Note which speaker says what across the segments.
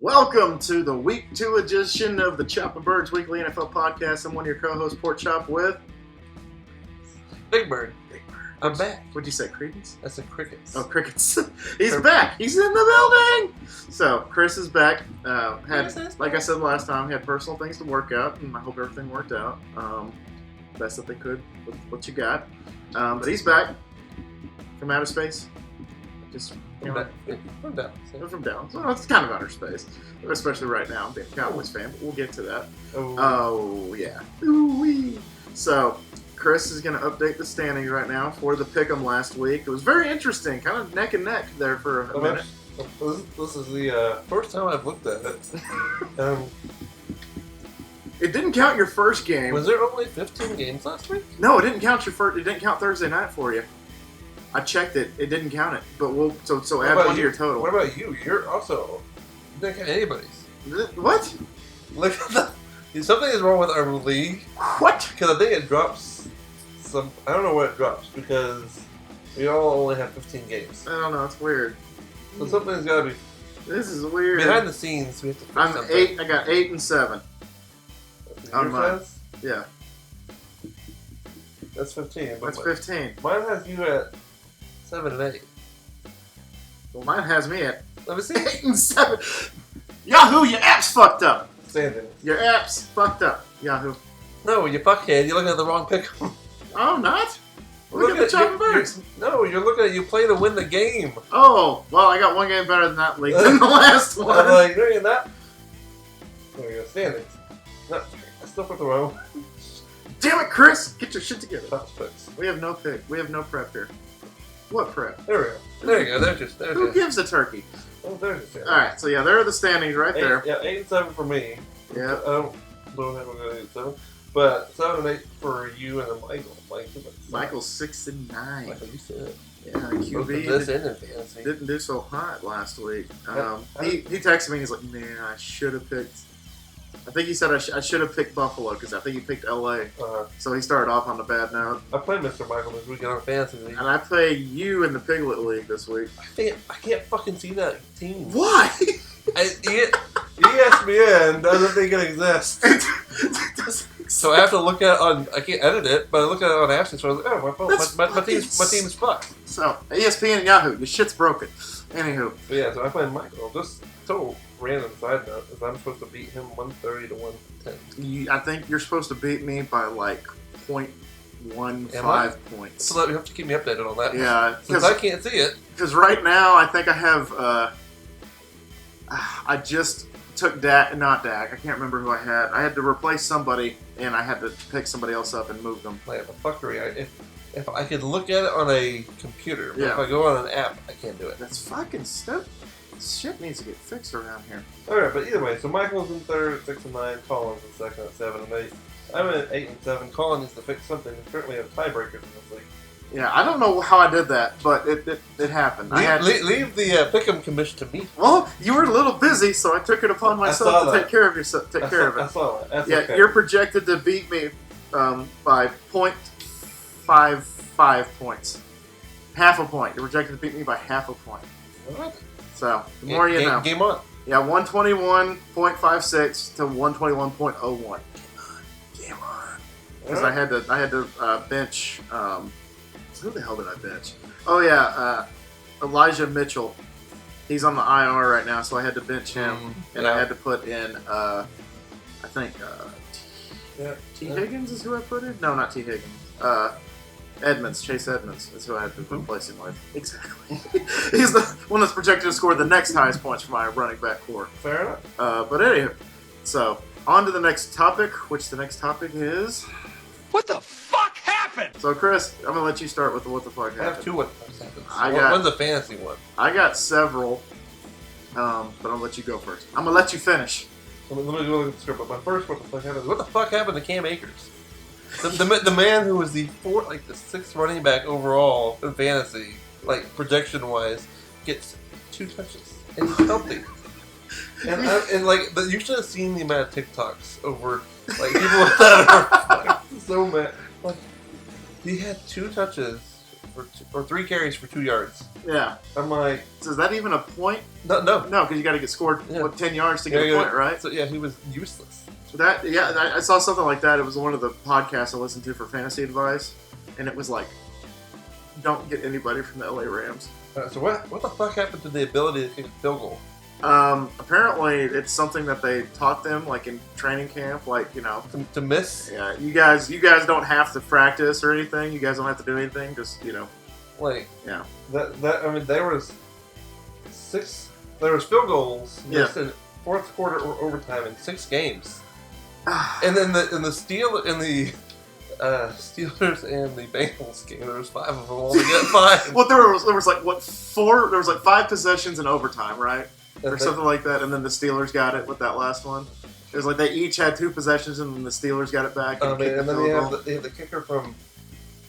Speaker 1: Welcome to the Week 2 edition of the Chop and Birds Weekly NFL Podcast. I'm one of your co-hosts, Pork Chop, with...
Speaker 2: Big Bird. I'm back.
Speaker 1: What'd you say, Credence?
Speaker 2: I said crickets.
Speaker 1: Oh, Crickets. He's back. He's in the building. So, Chris is back. Like I said last time, had personal things to work out, and I hope everything worked out. Best that they could with what you got. But he's back from outer space. Just...
Speaker 2: From down.
Speaker 1: From down. So it's kind of outer space, especially right now, being a Cowboys fan, but we'll get to that. Oh yeah. Ooh-wee. So, Chris is going to update the standings right now for the Pick'em last week. It was very interesting, kind of neck and neck there for a minute.
Speaker 2: This is the first time I've looked at it.
Speaker 1: It didn't count your first game.
Speaker 2: Was there only 15 games last week?
Speaker 1: No, it didn't count your first. It didn't count Thursday night for you. I checked it. It didn't count it. But we'll add one to your total.
Speaker 2: What about you? You're also... You didn't count anybody's.
Speaker 1: What?
Speaker 2: Look at that. Something is wrong with our league.
Speaker 1: What?
Speaker 2: Because I think it drops some... I don't know what it drops because we all only have 15 games.
Speaker 1: I don't know. It's weird.
Speaker 2: So something's got to be...
Speaker 1: This is weird.
Speaker 2: Behind the scenes, we have to fix something.
Speaker 1: 8. I got 8 and 7. On mine. Yeah.
Speaker 2: That's 15.
Speaker 1: That's 15.
Speaker 2: Mine has you at 7 and 8.
Speaker 1: Well, mine has me at...
Speaker 2: Let me see.
Speaker 1: 8 and 7. Yahoo! Your app's fucked up.
Speaker 2: Standing.
Speaker 1: Your app's fucked up. Yahoo.
Speaker 2: No, you fuckhead. You're looking at the wrong pick.
Speaker 1: Oh, not? Look at the Chop and Birds.
Speaker 2: No, you're looking at you play to win the game.
Speaker 1: Oh, well, I got one game better than that league than the last one.
Speaker 2: I'm like, no, you're not. There you go. Standings. No, I still put the wrong.
Speaker 1: Damn it, Chris! Get your shit together.
Speaker 2: Top picks.
Speaker 1: We have no pick. We have no prep here. What prep?
Speaker 2: There we go. There you go. There's
Speaker 1: Who gives a turkey?
Speaker 2: Oh, there's just.
Speaker 1: Alright, so yeah, there are the standings right there.
Speaker 2: Yeah, 8 and 7 for me.
Speaker 1: Yeah.
Speaker 2: I don't have a good 8 and 7. But 7 and 8 for you and then Michael.
Speaker 1: Michael's 6 and 9.
Speaker 2: Michael, you said it.
Speaker 1: Yeah, QB didn't do so hot last week. He texted me. He's like, "Man, I should have picked." I think he said I should have picked Buffalo because I think he picked LA. So he started off on a bad note.
Speaker 2: I played Mr. Michael this weekend on Fantasy League.
Speaker 1: And I play you in the Piglet League this week.
Speaker 2: I can't fucking see that team.
Speaker 1: Why?
Speaker 2: ESPN doesn't think it exists. So I have to look at it on. I can't edit it, but I look at it on Ashley. So I was like, oh, my team's fucked.
Speaker 1: So ESPN and Yahoo, your shit's broken. Anywho.
Speaker 2: But yeah, so I played Michael. Just total random side note is I'm supposed to beat him 130 to 110.
Speaker 1: I think you're supposed to beat me by like 0.15 points.
Speaker 2: So you have to keep me updated on that.
Speaker 1: Yeah,
Speaker 2: because I can't see it.
Speaker 1: Because right now I think I have. I just took not Dak. I can't remember who I had. I had to replace somebody, and I had to pick somebody else up and move them.
Speaker 2: Like the fuckery. If I could look at it on a computer, but if I go on an app, I can't do it.
Speaker 1: That's fucking stuff. Shit needs to get fixed around here.
Speaker 2: Alright, but either way, so Michael's in third, 6 and 9. Colin's in second at 7 and 8. I'm at 8 and 7. Colin needs to fix something. We currently have tiebreakers in this league.
Speaker 1: Yeah, I don't know how I did that, but it happened.
Speaker 2: Leave the Pick'em commission to me.
Speaker 1: Well, you were a little busy, so I took it upon myself to take care of yourself. Take care of it.
Speaker 2: I saw that. That's okay.
Speaker 1: You're projected to beat me by 0.55 points. Half a point. You're projected to beat me by half a point.
Speaker 2: What?
Speaker 1: So, the more you know.
Speaker 2: Game on.
Speaker 1: Yeah, 121.56 to 121.01. Game on. Because I had to bench. Who the hell did I bench? Oh yeah, Elijah Mitchell. He's on the IR right now, so I had to bench him, and I had to put in. I think T. Higgins is who I put in. No, not T. Higgins. Edmonds, Chase Edmonds is who I had to replace him with. Exactly. He's the one that's projected to score the next highest points for my running back core.
Speaker 2: Fair enough.
Speaker 1: But anyway, so on to the next topic, which the next topic is...
Speaker 3: What the fuck happened?
Speaker 1: So Chris, I'm going to let you start with the what the fuck happened.
Speaker 2: I have 2 what the fuck happened. One's a fantasy one.
Speaker 1: I got several, but I'll let you go first. I'm going to let you finish.
Speaker 2: Let me go look at the script, but my first what the fuck happened is, what the fuck happened to Cam Akers? The man who was the 6th running back overall in fantasy, like projection-wise, gets 2 touches, and he's healthy. And you should have seen the amount of TikToks over, like, people that are so mad. Like, he had 2 touches or 3 carries for 2 yards.
Speaker 1: Yeah.
Speaker 2: I'm like,
Speaker 1: so is that even a point?
Speaker 2: no,
Speaker 1: No, because you got to get scored 10 yards to get a point, right?
Speaker 2: So yeah, he was useless.
Speaker 1: I saw something like that. It was one of the podcasts I listened to for fantasy advice, and it was like, don't get anybody from the LA Rams.
Speaker 2: So what the fuck happened to the ability to kick a field goal?
Speaker 1: Apparently it's something that they taught them, like in training camp, like, you know,
Speaker 2: To miss?
Speaker 1: yeah, you guys don't have to practice or anything. You guys don't have to do anything. Just, you know,
Speaker 2: Like,
Speaker 1: yeah.
Speaker 2: That I mean, there was field goals missed in fourth quarter or overtime in 6 games. And then the Steelers and the Bengals game, there was 5 of them all to get 5.
Speaker 1: Well, there was like what 4? There was like 5 possessions in overtime, right, or something like that. And then the Steelers got it with that last one. It was like they each had 2 possessions, and then the Steelers got it back. And
Speaker 2: then they have the kicker from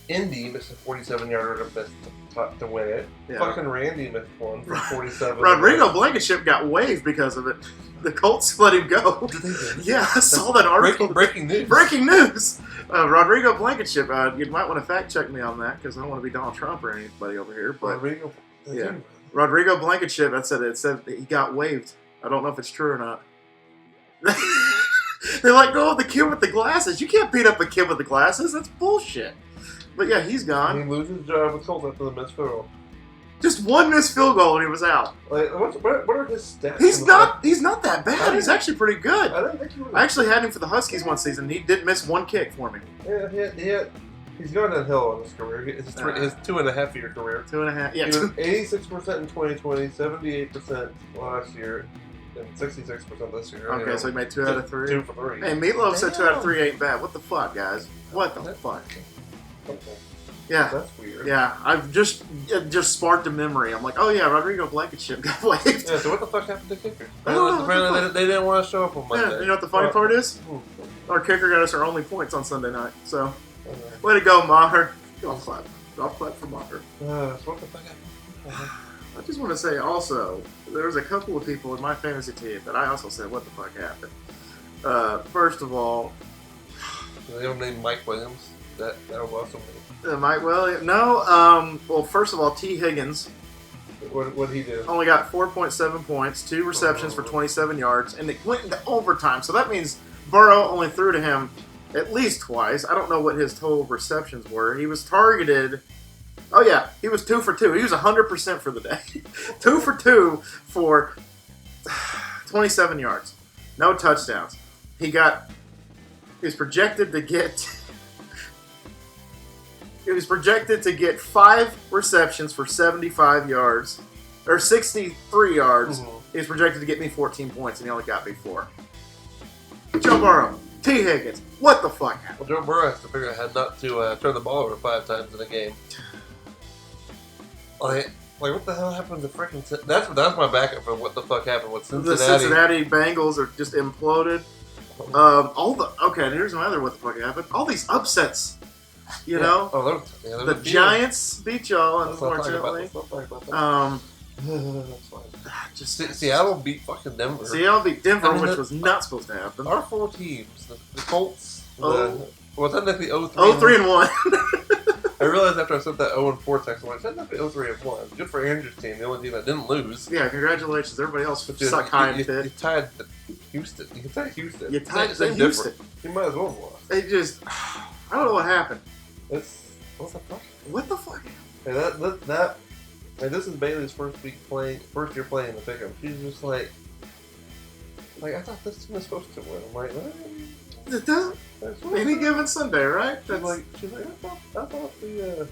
Speaker 2: Indy missed a 47-yarder to win it.
Speaker 1: Yeah.
Speaker 2: Fucking Randy missed one for 47.
Speaker 1: Rodrigo Blankenship got waived because of it. The Colts let him go.
Speaker 2: Did they really?
Speaker 1: Yeah, I saw that article.
Speaker 2: Breaking news.
Speaker 1: Breaking news. Rodrigo Blankenship. You might want to fact check me on that because I don't want to be Donald Trump or anybody over here. But Rodrigo Blankenship. It said he got waived. I don't know if it's true or not. They're like, oh, the kid with the glasses. You can't beat up a kid with the glasses. That's bullshit. But yeah, he's gone.
Speaker 2: He loses his job with Colts after the missed field goal.
Speaker 1: Just one missed field goal and he was out.
Speaker 2: Like, what are his stats?
Speaker 1: He's not that bad. He's actually pretty good.
Speaker 2: I didn't think he was.
Speaker 1: I actually had him for the Huskies one season. He did miss 1 kick for me.
Speaker 2: Yeah. He's going downhill in his career. His 2.5-year career.
Speaker 1: 2.5. Yeah.
Speaker 2: He was 86% in 2020, 78% last year, and 66% this year.
Speaker 1: Okay, so he made 2 out of 3.
Speaker 2: 2 for 3.
Speaker 1: Hey, Meatloaf said 2 out of 3 ain't bad. What the fuck, guys? What the fuck?
Speaker 2: Okay.
Speaker 1: Yeah.
Speaker 2: That's weird.
Speaker 1: Yeah, I've just sparked a memory. I'm like, oh yeah, Rodrigo Blankenship got waived.
Speaker 2: Yeah, so what the fuck happened to kicker?
Speaker 1: I don't know.
Speaker 2: Apparently they didn't want to show up on Monday.
Speaker 1: Yeah, you know what the funny part is? Our kicker got us our only points on Sunday night. So,
Speaker 2: Okay.
Speaker 1: way to go, Maher. Golf clap. Golf clap for Maher.
Speaker 2: So what the fuck happened?
Speaker 1: I just want to say also, there was a couple of people in my fantasy team that I also said, what the fuck happened? First of all,
Speaker 2: They don't name Mike Williams. That was awesome.
Speaker 1: Mike Williams. No. Well, first of all, T. Higgins
Speaker 2: What did he do?
Speaker 1: only got 4.7 points, 2 receptions for 27 yards, and it went into overtime. So that means Burrow only threw to him at least twice. I don't know what his total receptions were. He was targeted. Oh yeah, he was 2 for 2. He was 100% for the day. 2 for 2 for 27 yards, no touchdowns. He was projected to get. He was projected to get 5 receptions for 75 yards, or 63 yards.
Speaker 2: Mm-hmm.
Speaker 1: He was projected to get me 14 points, and he only got me 4. Joe Burrow, T. Higgins, what the fuck happened?
Speaker 2: Well, Joe Burrow has to figure out how not to turn the ball over 5 times in a game. Like what the hell happened to freaking? That's my backup for what the fuck happened with Cincinnati.
Speaker 1: The Cincinnati Bengals are just imploded. Here's another what the fuck happened. All these upsets. You know, the Giants beat y'all, unfortunately.
Speaker 2: Let's not talk about that. That's fine.
Speaker 1: Just
Speaker 2: Seattle beat fucking Denver.
Speaker 1: Seattle beat Denver, which was not supposed to happen.
Speaker 2: Our 4 teams, the Colts, technically 0-3.
Speaker 1: 0-3-1.
Speaker 2: I realized after I sent that 0-4 text, I said technically 0-3-1. Good for Andrew's team, the only team that didn't lose.
Speaker 1: Yeah, congratulations. Everybody else sucked high and fit.
Speaker 2: You tied Houston. You can tie Houston.
Speaker 1: You tied
Speaker 2: Houston. You might as well have lost.
Speaker 1: They just, I don't know what happened.
Speaker 2: What the fuck?
Speaker 1: What the fuck?
Speaker 2: Hey, this is Bailey's first year playing the pickup. She's just like I thought this team was supposed to win. I'm like,
Speaker 1: It doesn't. Any given Sunday, right?
Speaker 2: She's like, I thought the.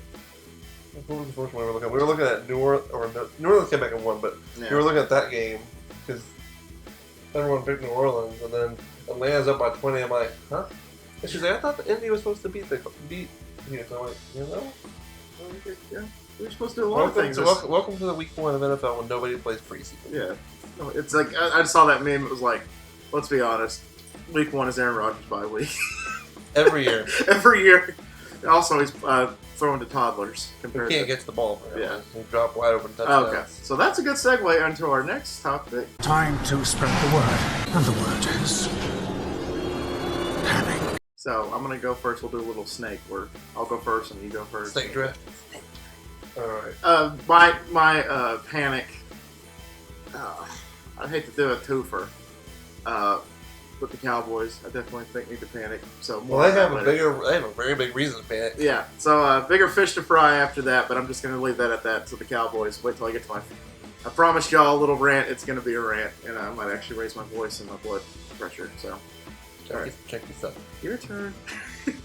Speaker 2: What was the first one we were looking at? We were looking at New Orleans came back and won, but we were looking at that game because everyone picked New Orleans, and then Atlanta's up by 20. I'm like, huh? And she's like, I thought the Indy was supposed to beat here. So I'm like,
Speaker 1: yeah, we're supposed to do a lot of things.
Speaker 2: Welcome to the week 1 of NFL when nobody plays preseason.
Speaker 1: Yeah, it's like I saw that meme. It was like, let's be honest, week 1 is Aaron Rodgers bye week.
Speaker 2: Every year.
Speaker 1: Every year. Also, he's throwing to toddlers.
Speaker 2: He can't get to the ball.
Speaker 1: Yeah.
Speaker 2: He dropped wide open touchdowns.
Speaker 1: Okay, so that's a good segue into our next topic.
Speaker 3: Time to spread the word. And the word is panic.
Speaker 1: So I'm gonna go first. We'll do a little snake where I'll go first and you go first.
Speaker 2: Snake draft. All right.
Speaker 1: My panic. I hate to do a twofer. With the Cowboys, I definitely think need to panic. So more
Speaker 2: Well, they have
Speaker 1: later.
Speaker 2: a very big reason to panic.
Speaker 1: Yeah. So bigger fish to fry after that, but I'm just gonna leave that at that. So the Cowboys. Wait till I get to my. I promised y'all a little rant. It's gonna be a rant, and I might actually raise my voice and my blood pressure. So.
Speaker 2: Check this out.
Speaker 1: Your turn.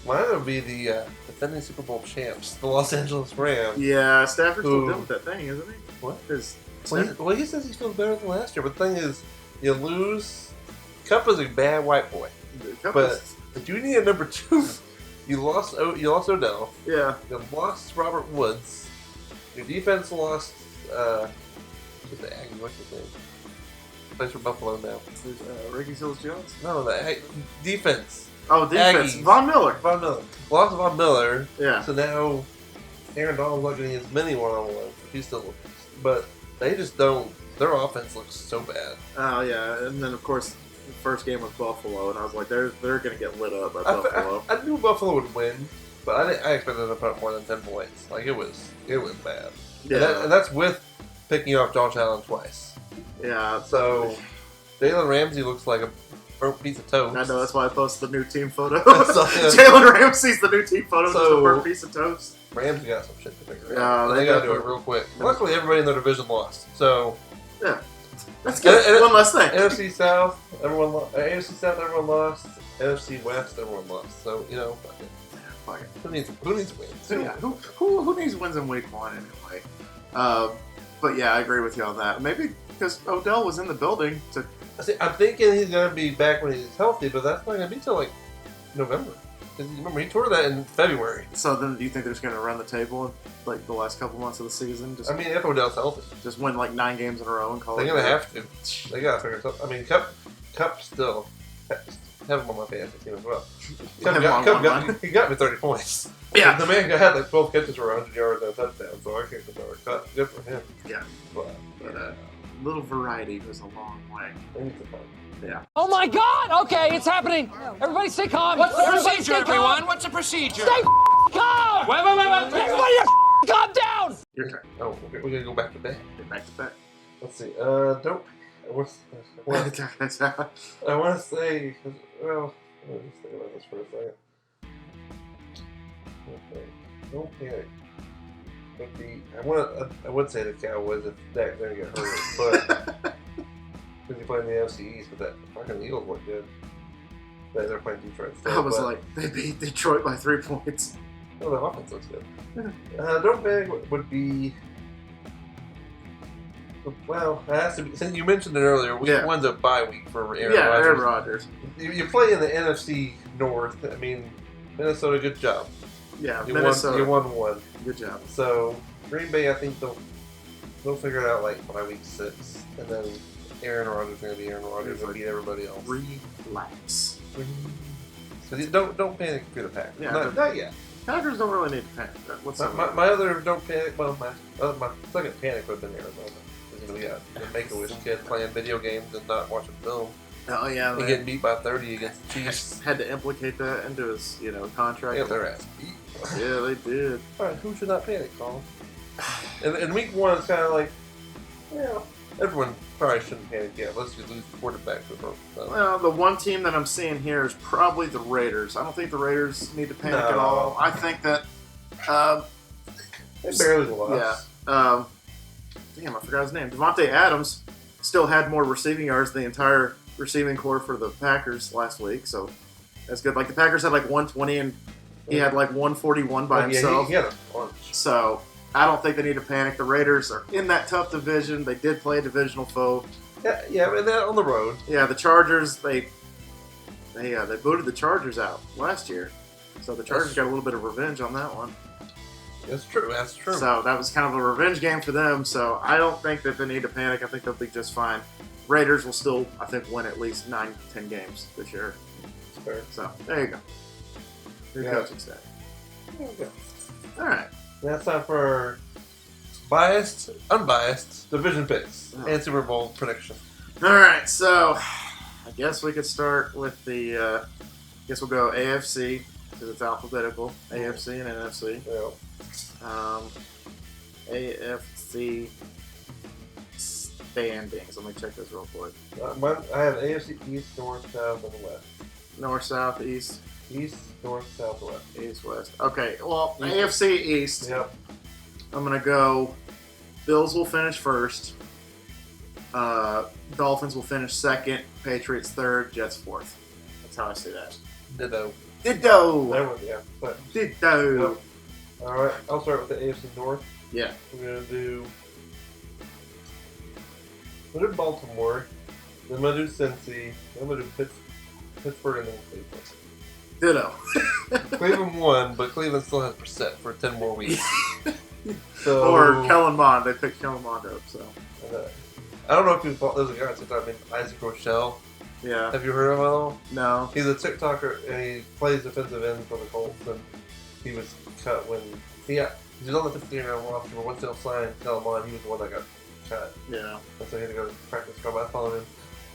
Speaker 2: Mine would be the defending Super Bowl champs, the Los Angeles Rams.
Speaker 1: Yeah, Stafford's still dealing with that thing, isn't he?
Speaker 2: What?
Speaker 1: Well,
Speaker 2: He says he feels better than last year, but the thing is, you lose. Cup is a bad white boy, but you need a number 2. You lost Odell.
Speaker 1: Yeah.
Speaker 2: You lost Robert Woods. Your defense lost. What's the Aggie? What's his name? Plays for Buffalo now.
Speaker 1: Ricky Seals-Jones?
Speaker 2: No, the defense.
Speaker 1: Oh, defense.
Speaker 2: Aggies.
Speaker 1: Von Miller.
Speaker 2: Lost Von Miller.
Speaker 1: Yeah.
Speaker 2: So now Aaron Donald's not getting as many one-on-ones. He's still, but they just don't. Their offense looks so bad.
Speaker 1: Oh yeah, and then of course the first game was Buffalo, and I was like, they're going to get lit up by Buffalo.
Speaker 2: I knew Buffalo would win, but I expected them to put up more than 10 points. Like it was bad.
Speaker 1: Yeah.
Speaker 2: And that's with picking off Josh Allen twice.
Speaker 1: Yeah.
Speaker 2: So Jalen Ramsey looks like a burnt piece of toast.
Speaker 1: I know, that's why I posted the new team photo.
Speaker 2: So,
Speaker 1: Jalen Ramsey's the new team photo, just a burnt piece of toast.
Speaker 2: Rams got some shit to figure
Speaker 1: out.
Speaker 2: Yeah, they got to do it real quick. Luckily, everybody in their division lost. So
Speaker 1: yeah, that's good. And one last thing.
Speaker 2: NFC South, everyone lost. AFC South, everyone lost. NFC West, everyone lost. So fuck it.
Speaker 1: Fuck it.
Speaker 2: Who needs wins?
Speaker 1: Yeah. Who needs wins in week 1 anyway? But yeah, I agree with you on that. Maybe because Odell was in the building to.
Speaker 2: See, I'm thinking he's gonna be back when he's healthy, but that's not gonna be till like November. Remember, he tore that in February.
Speaker 1: So then, do you think they're just going to run the table in, like the last couple months of the season?
Speaker 2: I mean, if Odell's healthy,
Speaker 1: just win like 9 games in a row and call it.
Speaker 2: They're going to have to. They got to figure something. I mean, Cup still have him on my fantasy team as well. He got me 30 points.
Speaker 1: Yeah,
Speaker 2: the man had like 12 catches for 100 yards and a touchdown, so I can't compare Cup. Good for him.
Speaker 1: Yeah,
Speaker 2: but
Speaker 1: little variety goes a long way.
Speaker 2: They need to find.
Speaker 1: Yeah.
Speaker 4: Oh my God! Okay, it's happening. Everybody stay calm.
Speaker 5: What's the procedure, everyone? What's the procedure?
Speaker 4: Stay calm!
Speaker 5: Wait.
Speaker 4: Everybody calm down!
Speaker 1: Your turn.
Speaker 2: Oh, we're gonna go back to back.
Speaker 1: Back to back.
Speaker 2: Let's see. Don't. I want to say. Well, let me just think about this for a second. Okay. Don't panic. I would say the Cowboys if Dak didn't get hurt, but. Because you play in the NFC East, but that fucking Eagles look good. They're playing Detroit still.
Speaker 1: I was like, they beat Detroit by 3 points.
Speaker 2: Oh, the offense looks good. Don't panic would be. Well, it has to be. Since you mentioned it earlier, week 1's a bye week for Aaron Rodgers.
Speaker 1: Aaron Rodgers.
Speaker 2: You play in the NFC North. I mean, Minnesota, good job.
Speaker 1: Yeah,
Speaker 2: Minnesota. You won 1.
Speaker 1: Good job.
Speaker 2: So, Green Bay, I think they'll figure it out like by week 6. And then Aaron Rodgers is going to be Aaron Rodgers and beat everybody else.
Speaker 1: Relax.
Speaker 2: So don't panic if you're the Packers.
Speaker 1: Yeah,
Speaker 2: not yet.
Speaker 1: Packers don't really need to panic. What's
Speaker 2: my other don't panic? Well, my second panic would have been Arizona. Because we got the Make-A-Wish kid playing video games and not watching film.
Speaker 1: Oh yeah,
Speaker 2: and getting beat by 30 against the Chiefs.
Speaker 1: Had to implicate that into his contract.
Speaker 2: Yeah, their ass beat.
Speaker 1: Yeah, they did.
Speaker 2: All right, who should not panic, Colin? And week 1 it's kind of like, everyone probably shouldn't panic yet. Let's just lose the quarterback for both. So.
Speaker 1: Well, the one team that I'm seeing here is probably the Raiders. I don't think the Raiders need to panic at all. I think that
Speaker 2: they barely lost.
Speaker 1: Yeah. Damn, I forgot his name. Devontae Adams still had more receiving yards than the entire receiving corps for the Packers last week, so that's good. Like the Packers had like 120 and he had like 141 by himself.
Speaker 2: He had a bunch.
Speaker 1: So I don't think they need to panic. The Raiders are in that tough division. They did play a divisional foe.
Speaker 2: Yeah, and that on the road.
Speaker 1: Yeah, the Chargers, they booted the Chargers out last year. So the Chargers got a little bit of revenge on that one.
Speaker 2: That's true.
Speaker 1: So that was kind of a revenge game for them. So I don't think that they need to panic. I think they'll be just fine. Raiders will still, I think, win at least 9-10 games this year.
Speaker 2: That's fair.
Speaker 1: So there you go. Your coaching staff.
Speaker 2: There you go.
Speaker 1: All right.
Speaker 2: That's time for biased, unbiased division picks and Super Bowl prediction.
Speaker 1: All right. So I guess we could start with the. I guess we'll go AFC because it's alphabetical. AFC and NFC.
Speaker 2: Yeah.
Speaker 1: AFC standings. Let me check this real quick.
Speaker 2: I have AFC East, North, South, and West.
Speaker 1: North, South, East.
Speaker 2: East, North, South, West.
Speaker 1: East, West. Okay, well,
Speaker 2: East.
Speaker 1: AFC East.
Speaker 2: Yep.
Speaker 1: I'm going to go Bills will finish first. Dolphins will finish second. Patriots third. Jets fourth. That's how I see that.
Speaker 2: Ditto.
Speaker 1: Ditto!
Speaker 2: That one, yeah. But,
Speaker 1: Ditto!
Speaker 2: yep. Alright, I'll start with the AFC North.
Speaker 1: Yeah.
Speaker 2: We're going to do Baltimore. Then I'm going to do Cincy. Then I'm going to do Pittsburgh and then Cleveland.
Speaker 1: Ditto.
Speaker 2: Cleveland won, but Cleveland still has Brissett for 10 more weeks. So,
Speaker 1: Or Kellen Mond. They picked Kellen Mond up, so.
Speaker 2: I don't know if you thought there's a guy on TikTok named Isaac Rochelle.
Speaker 1: Yeah.
Speaker 2: Have you heard of him at all?
Speaker 1: No.
Speaker 2: He's a TikToker and he plays defensive end for the Colts. And he was cut when he was on the 15-year roster, but once they signed Kellen Mond, he was the one that got cut.
Speaker 1: Yeah.
Speaker 2: And so he had to go to practice squad. I followed him.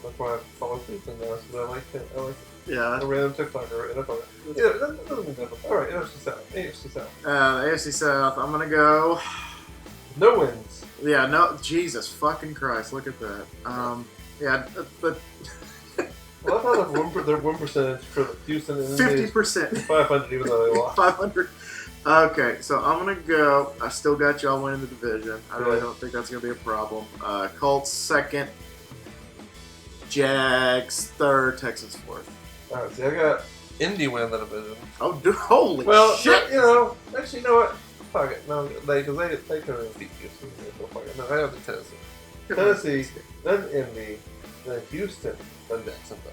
Speaker 2: That's why I follow Cleveland now. So I like him. I like
Speaker 1: Yeah.
Speaker 2: a random TikToker. And I thought, yeah, that doesn't mean nothing. All right, NFC South. AFC South.
Speaker 1: AFC South. I'm gonna go.
Speaker 2: No wins.
Speaker 1: Yeah. No. Jesus fucking Christ! Look at that. Yeah. But
Speaker 2: Well, I thought their win percentage for Houston and
Speaker 1: 50%.
Speaker 2: 500, even though they lost.
Speaker 1: 500. Okay, so I'm gonna go. I still got y'all winning the division. I really don't think that's gonna be a problem. Colts second. Jags third. Texans fourth.
Speaker 2: All right, see, I got Indy winning the division.
Speaker 1: Oh, dude, holy
Speaker 2: Well,
Speaker 1: shit!
Speaker 2: you know, actually, you know what? Fuck it. No, because they couldn't beat Houston. So fuck it. No, I have the Tennessee, then Indy, then Houston, then Jacksonville.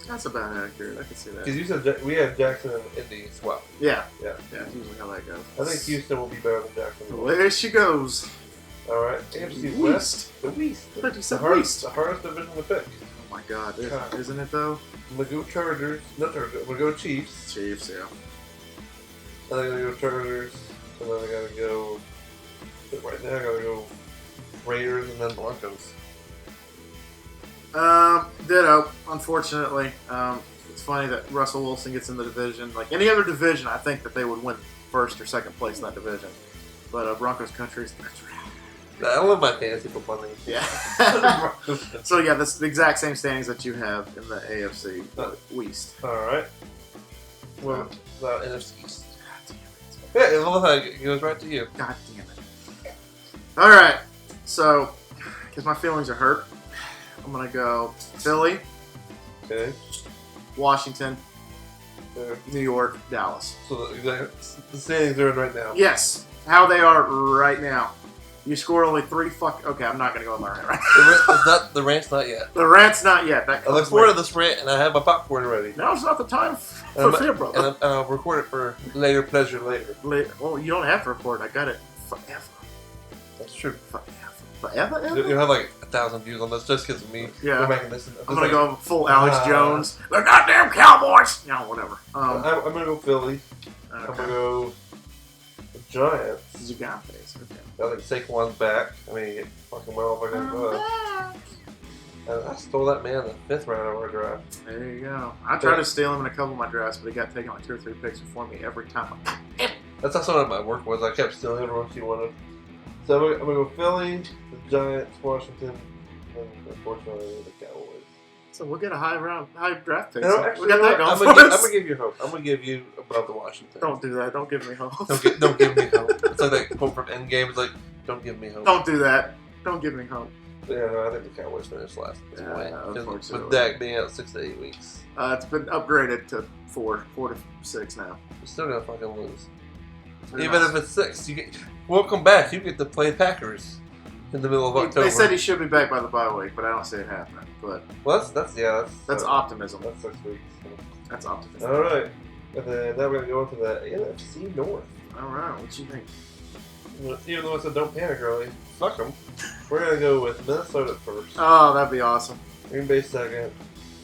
Speaker 1: That's about accurate. I can see that.
Speaker 2: Because you said we had Jackson and Indy as well.
Speaker 1: Yeah.
Speaker 2: Yeah.
Speaker 1: Yeah, that's usually how that goes.
Speaker 2: I think Houston will be better than Jacksonville.
Speaker 1: There she goes.
Speaker 2: All right, AFC West. The West.
Speaker 1: The hardest
Speaker 2: division to pick.
Speaker 1: Oh my god, isn't it though?
Speaker 2: I'm gonna go Chargers. Not Chargers. I'm gonna go Chiefs.
Speaker 1: Chiefs, yeah.
Speaker 2: And I'm gonna go Chargers. And then I gotta go. Right now, I gotta go Raiders and then Broncos.
Speaker 1: Ditto. Unfortunately, it's funny that Russell Wilson gets in the division. Like any other division, I think that they would win first or second place in that division. But Broncos country's.
Speaker 2: I love my fantasy football name.
Speaker 1: Yeah. So yeah, that's the exact same standings that you have in the AFC West.
Speaker 2: All right. Well, NFC East. Yeah, it goes right to you.
Speaker 1: God damn it. All right. So, because my feelings are hurt, I'm gonna go Philly,
Speaker 2: Okay.
Speaker 1: Washington,
Speaker 2: There.
Speaker 1: New York, Dallas.
Speaker 2: So the standings are in right now.
Speaker 1: Yes, how they are right now. You scored only 3 Okay, I'm not gonna go on my rant right
Speaker 2: The rant's not yet.
Speaker 1: The rant's not yet. That
Speaker 2: I look
Speaker 1: comes
Speaker 2: forward to
Speaker 1: later.
Speaker 2: this rant, and I have my popcorn ready.
Speaker 1: Now's not the time for
Speaker 2: And
Speaker 1: fear, brother.
Speaker 2: and I'll record it for later pleasure later.
Speaker 1: Well, you don't have to record. I got it forever.
Speaker 2: That's true.
Speaker 1: Forever?
Speaker 2: You'll have like 1,000 views on this just because of me.
Speaker 1: Yeah.
Speaker 2: We're making this.
Speaker 1: I'm gonna go full Alex Jones. The goddamn Cowboys! No, whatever.
Speaker 2: I'm gonna go Philly. I'm gonna go the Giants.
Speaker 1: Gigantes. Okay.
Speaker 2: I think Saquon's back. I mean, he hit fucking well if I can. And I stole that man in the 5th round of our draft.
Speaker 1: There you go. I tried to steal him in a couple of my drafts, but he got taken like 2 or 3 picks before me every time.
Speaker 2: That's also what my work was. I kept stealing everyone she wanted. So I'm gonna go Philly, the Giants, Washington, and unfortunately the Cowboys.
Speaker 1: So we'll get a high draft pick.
Speaker 2: No,
Speaker 1: So
Speaker 2: actually,
Speaker 1: we got that going
Speaker 2: I'm
Speaker 1: for
Speaker 2: gonna
Speaker 1: us.
Speaker 2: give you hope. I'm gonna give you above the Washington.
Speaker 1: Don't do that. Don't give me hope.
Speaker 2: Don't give me hope. It's like that quote from Endgame. It's like, don't give me hope.
Speaker 1: Don't do that. Don't give me hope.
Speaker 2: But yeah, no, I think the Cowboys finished last.
Speaker 1: Yeah, unfortunately.
Speaker 2: With Dak being out 6 to 8 weeks,
Speaker 1: It's been upgraded to 4 to 6 now.
Speaker 2: we're still gonna fucking lose.
Speaker 1: Pretty
Speaker 2: Even
Speaker 1: much.
Speaker 2: if it's 6, you get welcome back. You get to play Packers in the middle of October.
Speaker 1: They said he should be back by the bye week, but I don't see it happening. But
Speaker 2: well, that's
Speaker 1: optimism.
Speaker 2: That's 6 weeks.
Speaker 1: That's optimism.
Speaker 2: All right, and then now we're gonna go into the NFC North.
Speaker 1: All right. What you think?
Speaker 2: Even though I said don't panic early, fuck them. We're gonna go with Minnesota first,
Speaker 1: Oh, that'd be awesome.
Speaker 2: Green Bay second,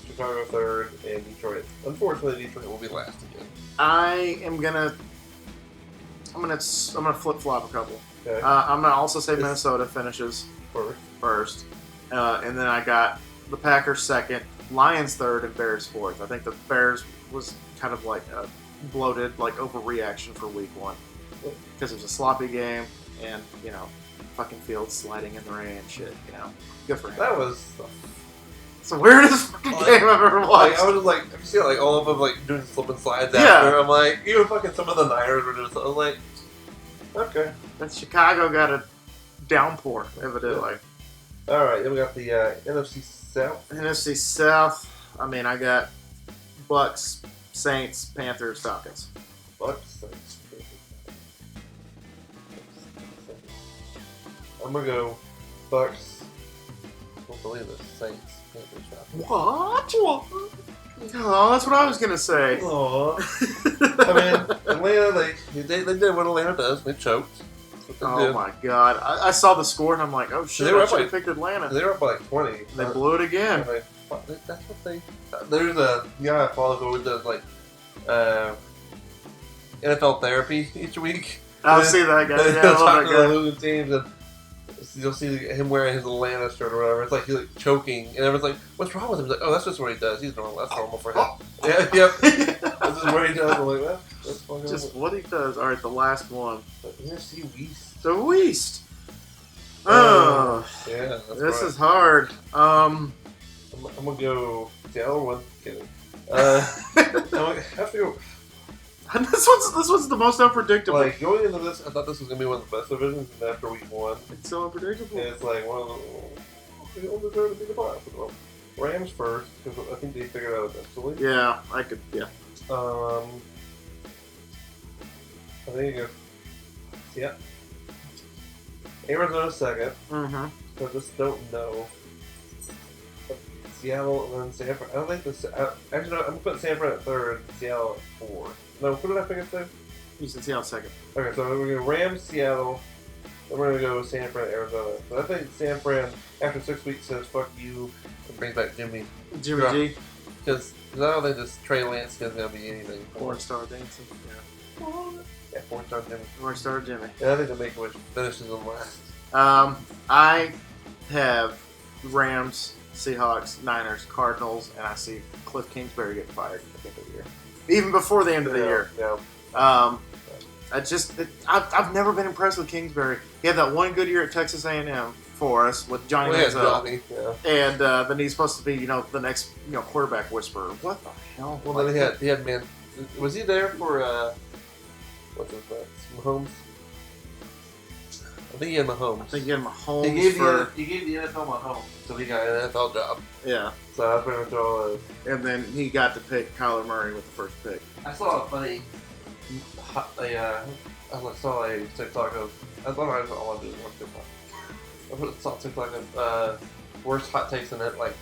Speaker 2: Chicago third, and Detroit. Unfortunately, Detroit will be last again.
Speaker 1: I'm gonna flip flop a couple.
Speaker 2: Okay,
Speaker 1: I'm gonna also say Minnesota finishes first, and then I got the Packers second, Lions third, and Bears fourth. I think the Bears was kind of like a bloated, like overreaction for week 1 because it was a sloppy game. and fucking fields sliding in the rain and shit. Good for him.
Speaker 2: That was
Speaker 1: It's the weirdest fucking game I've ever watched.
Speaker 2: I was just like, have you seen like all of them like doing slip and slides
Speaker 1: Yeah.
Speaker 2: after? I'm like, even fucking some of the Niners were doing. I was like, okay.
Speaker 1: And Chicago got a downpour, evidently.
Speaker 2: All right, then we got the NFC South.
Speaker 1: NFC South. I mean, I got Bucks, Saints, Panthers, Falcons.
Speaker 2: Bucks. I'm gonna go Bucks. I don't believe this. Saints. Panthers, Falcons.
Speaker 1: What? Oh, that's what I was gonna say.
Speaker 2: Aww. I mean, Atlanta. They did what Atlanta does. They choked. That's what they
Speaker 1: Oh
Speaker 2: did.
Speaker 1: my god! I saw the score and I'm like, oh shit!
Speaker 2: They were
Speaker 1: I
Speaker 2: up
Speaker 1: should
Speaker 2: by-
Speaker 1: have picked Atlanta.
Speaker 2: They were up by like 20.
Speaker 1: They blew it again.
Speaker 2: That's what they. There's a guy I follow who does like NFL therapy each week.
Speaker 1: I'll see that guy. Yeah, I
Speaker 2: Talking
Speaker 1: love
Speaker 2: to
Speaker 1: that
Speaker 2: the
Speaker 1: guy.
Speaker 2: losing teams, and you'll see him wearing his Atlanta shirt or whatever. It's like he's like choking, and everyone's like, "What's wrong with him?" He's like, "Oh, that's just what he does. He's normal. That's normal for him." Yeah, yep. This is what he does. I'm like, well, that's fucking
Speaker 1: Just what he does. All right, the last one.
Speaker 2: NFC West.
Speaker 1: The West. Oh,
Speaker 2: Yeah, that's
Speaker 1: this
Speaker 2: right.
Speaker 1: is hard.
Speaker 2: I'm gonna go Seattle one. Kidding. I'm gonna have to go.
Speaker 1: This one's the most unpredictable.
Speaker 2: Like going into this, I thought this was gonna be one of the best divisions, and after week one,
Speaker 1: It's so unpredictable.
Speaker 2: it's like one of the they don't deserve to be the playoffs. Well, Rams first because I think they figured it out eventually.
Speaker 1: Yeah, I could. Yeah.
Speaker 2: I think you go. Yeah. Arizona second.
Speaker 1: Mm-hmm.
Speaker 2: I just don't know. Seattle and then San Fran. I don't think this. Actually, no. I'm gonna put San Fran at third. Seattle at 4. No, what did I pick it to?
Speaker 1: You should see on second.
Speaker 2: Okay, so we're going to Rams, Seattle, then we're going to go San Fran, Arizona. But I think San Fran, after 6 weeks, says, fuck you, and brings back Jimmy.
Speaker 1: Jimmy
Speaker 2: Yeah.
Speaker 1: G.
Speaker 2: Because I don't think this Trey Lance is going to be anything.
Speaker 1: Four-star dancing. Yeah.
Speaker 2: Yeah, 4-star Jimmy.
Speaker 1: Four-star Jimmy.
Speaker 2: Yeah, I think the Make-A-Wish finishes in last.
Speaker 1: I have Rams, Seahawks, Niners, Cardinals, and I see Cliff Kingsbury get fired at the end of the year. Even before the end of the year.
Speaker 2: Yeah.
Speaker 1: I've never been impressed with Kingsbury. He had that one good year at Texas A&M for us with Johnny
Speaker 2: Well, yeah,
Speaker 1: Manziel,
Speaker 2: Johnny, yeah.
Speaker 1: and then he's supposed to be, the next, quarterback whisperer. What the hell?
Speaker 2: Well, then he had man. Was he there for what's his name? Mahomes. I think he had Mahomes.
Speaker 1: I think he had Mahomes
Speaker 2: He gave the NFL Mahomes, so he got an NFL job.
Speaker 1: yeah,
Speaker 2: So that's pretty much all it is.
Speaker 1: and then he got to pick Kyler Murray with the first pick.
Speaker 2: I saw a funny. I saw a TikTok of. I thought I want to do one TikTok. I saw a TikTok of worst hot takes in it, like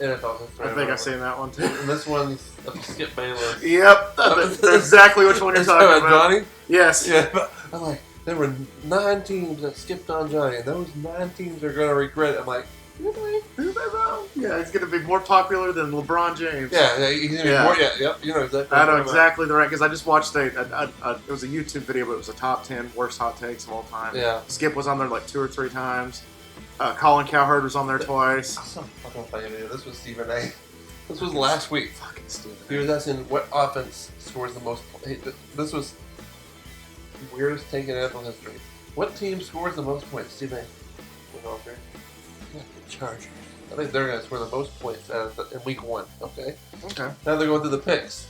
Speaker 2: NFL history.
Speaker 1: I think I've seen that one too.
Speaker 2: And this one's of Skip Bayless.
Speaker 1: Yep, that's exactly which one you're talking about.
Speaker 2: Johnny?
Speaker 1: Yes.
Speaker 2: Yeah, but I'm like, there were 9 teams that skipped on Johnny, and those 9 teams are going to regret it. I'm like, really?
Speaker 1: Who they know? Yeah, he's going to be more popular than LeBron James.
Speaker 2: Yeah, he's going to be
Speaker 1: Yeah.
Speaker 2: more. Yeah, yep, you know exactly.
Speaker 1: I know
Speaker 2: what I'm talking
Speaker 1: exactly the right, because I just watched it was a YouTube video, but it was a top 10 worst hot takes of all time.
Speaker 2: Yeah.
Speaker 1: Skip was on there like 2 or 3 times. Colin Cowherd was on there twice.
Speaker 2: about. I'm fucking funny video. This was Stephen A. This was last week.
Speaker 1: Fucking stupid.
Speaker 2: He was asking what offense scores the most. This was the weirdest take in NFL history. What team scores the most points? Stephen A. Went off here. Yeah, the Chargers. I think they're going to score the most points in week 1. Okay.
Speaker 1: Okay.
Speaker 2: Now they're going through the picks.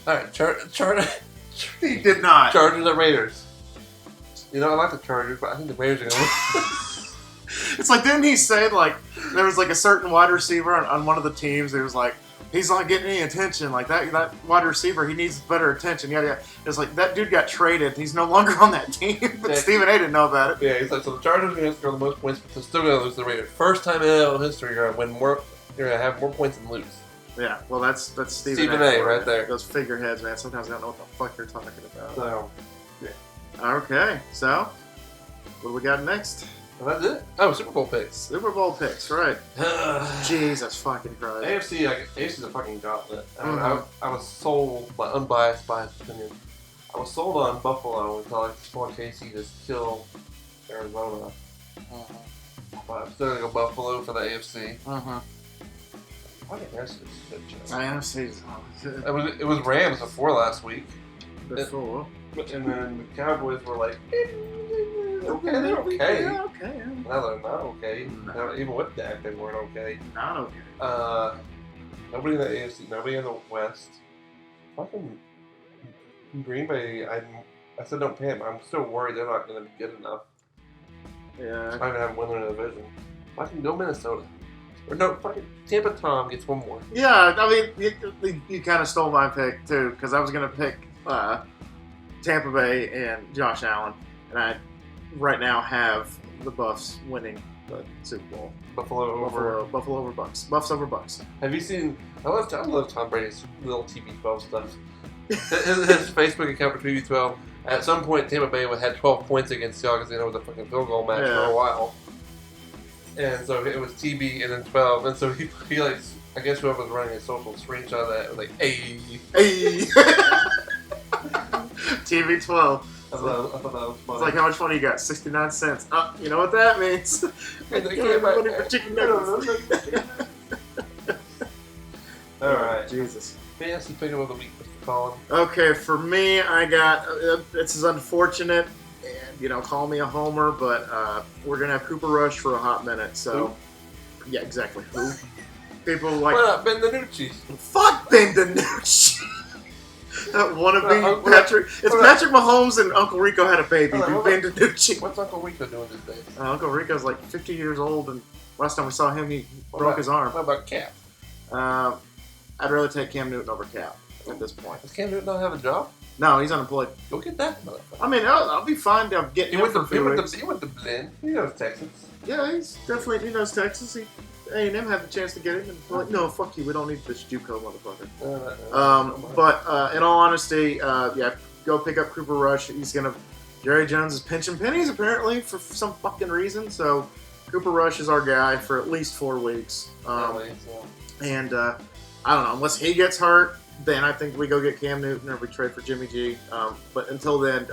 Speaker 2: All right,
Speaker 1: He did not.
Speaker 2: Chargers at Raiders. You know, I like the Chargers, but I think the Raiders are going to win.
Speaker 1: It's like, didn't he say, like, there was like a certain wide receiver on one of the teams, it was like, he's not getting any attention. Like, that wide receiver, he needs better attention. Yeah. It's like, that dude got traded. He's no longer on that team. But
Speaker 2: Yeah.
Speaker 1: Stephen A. didn't know about it.
Speaker 2: Yeah, he's like, so the Chargers are going to score the most points, but they're still going to lose the Raiders. First time in NFL history, you're going to win more. You're going to have more points than lose.
Speaker 1: Yeah, well, that's Stephen
Speaker 2: Stephen
Speaker 1: A.
Speaker 2: A.
Speaker 1: for
Speaker 2: right
Speaker 1: you.
Speaker 2: there.
Speaker 1: Those figureheads, man. Sometimes I don't know what the fuck they're talking about.
Speaker 2: So,
Speaker 1: Okay, so what do we got next?
Speaker 2: that's it. Oh, Super Bowl picks.
Speaker 1: Super Bowl picks, right? Jesus fucking Christ.
Speaker 2: AFC's a fucking gauntlet.
Speaker 1: Mhm.
Speaker 2: I was sold, by unbiased opinion. I was sold on Buffalo until I saw Casey just kill Arizona. But I'm still gonna go Buffalo for the AFC. Fucking AFC is a good job.
Speaker 1: I honestly,
Speaker 2: It was Rams before last week,
Speaker 1: before.
Speaker 2: and then the Cowboys were like, They're okay.
Speaker 1: Yeah, okay.
Speaker 2: No, they're not okay.
Speaker 1: No.
Speaker 2: No, even with Dak, they weren't okay.
Speaker 1: Not okay.
Speaker 2: Nobody in the AFC, nobody in the West. Fucking Green Bay, I said don't pay them. I'm still worried they're not going to be good enough.
Speaker 1: Yeah.
Speaker 2: I even have one in the division. Fucking go Minnesota. Or no, fucking Tampa Tom gets one more.
Speaker 1: Yeah, I mean, you kind of stole my pick, too, because I was going to pick Tampa Bay and Josh Allen, and I right now have the Buffs winning the Super Bowl.
Speaker 2: Buffalo over
Speaker 1: Bucks. Buffs over Bucks.
Speaker 2: Have you seen? I love Tom Brady's little TB12 stuff. his Facebook account for TB12. At some point, Tampa Bay had 12 points against Seattle because it was a fucking field goal match for a while. And so it was TB and then 12. And so he like, I guess whoever was running his social screenshot of that was like, hey.
Speaker 1: TV12.
Speaker 2: I thought that was funny.
Speaker 1: It's like, how much money you got? 69 cents. You know what that means?
Speaker 2: They came back.
Speaker 1: Money for chicken nuggets.
Speaker 2: All right.
Speaker 1: Jesus.
Speaker 2: Fantasy pick of the week, Mr. Colin.
Speaker 1: Okay, for me, I got, this is unfortunate, and, call me a homer, but we're going to have Cooper Rush for a hot minute, so, yeah, exactly. Who? People like...
Speaker 2: Why not Ben DiNucci?
Speaker 1: Fuck Ben DiNucci! That wannabe Patrick... It's
Speaker 2: hold
Speaker 1: Patrick Mahomes and Uncle Rico had a baby,
Speaker 2: Hold
Speaker 1: Ben DiNucci.
Speaker 2: What's Uncle Rico doing these days?
Speaker 1: Uncle Rico's like 50 years old, and last time we saw him, he broke his arm.
Speaker 2: What about Cap?
Speaker 1: I'd rather take Cam Newton over Cap at this point.
Speaker 2: Does Cam Newton not have a job?
Speaker 1: No, he's unemployed.
Speaker 2: Go get that motherfucker.
Speaker 1: I mean, I'll be fine to get him for 2 weeks.
Speaker 2: He went to Blinn. He knows Texas.
Speaker 1: Yeah, he knows Texas. A&M had the chance to get him, and we're like, no, fuck you, we don't need this JUCO motherfucker. But in all honesty, go pick up Cooper Rush. Jerry Jones is pinching pennies apparently for some fucking reason. So Cooper Rush is our guy for at least 4 weeks. And I don't know, unless he gets hurt, then I think we go get Cam Newton or we trade for Jimmy G. But until then,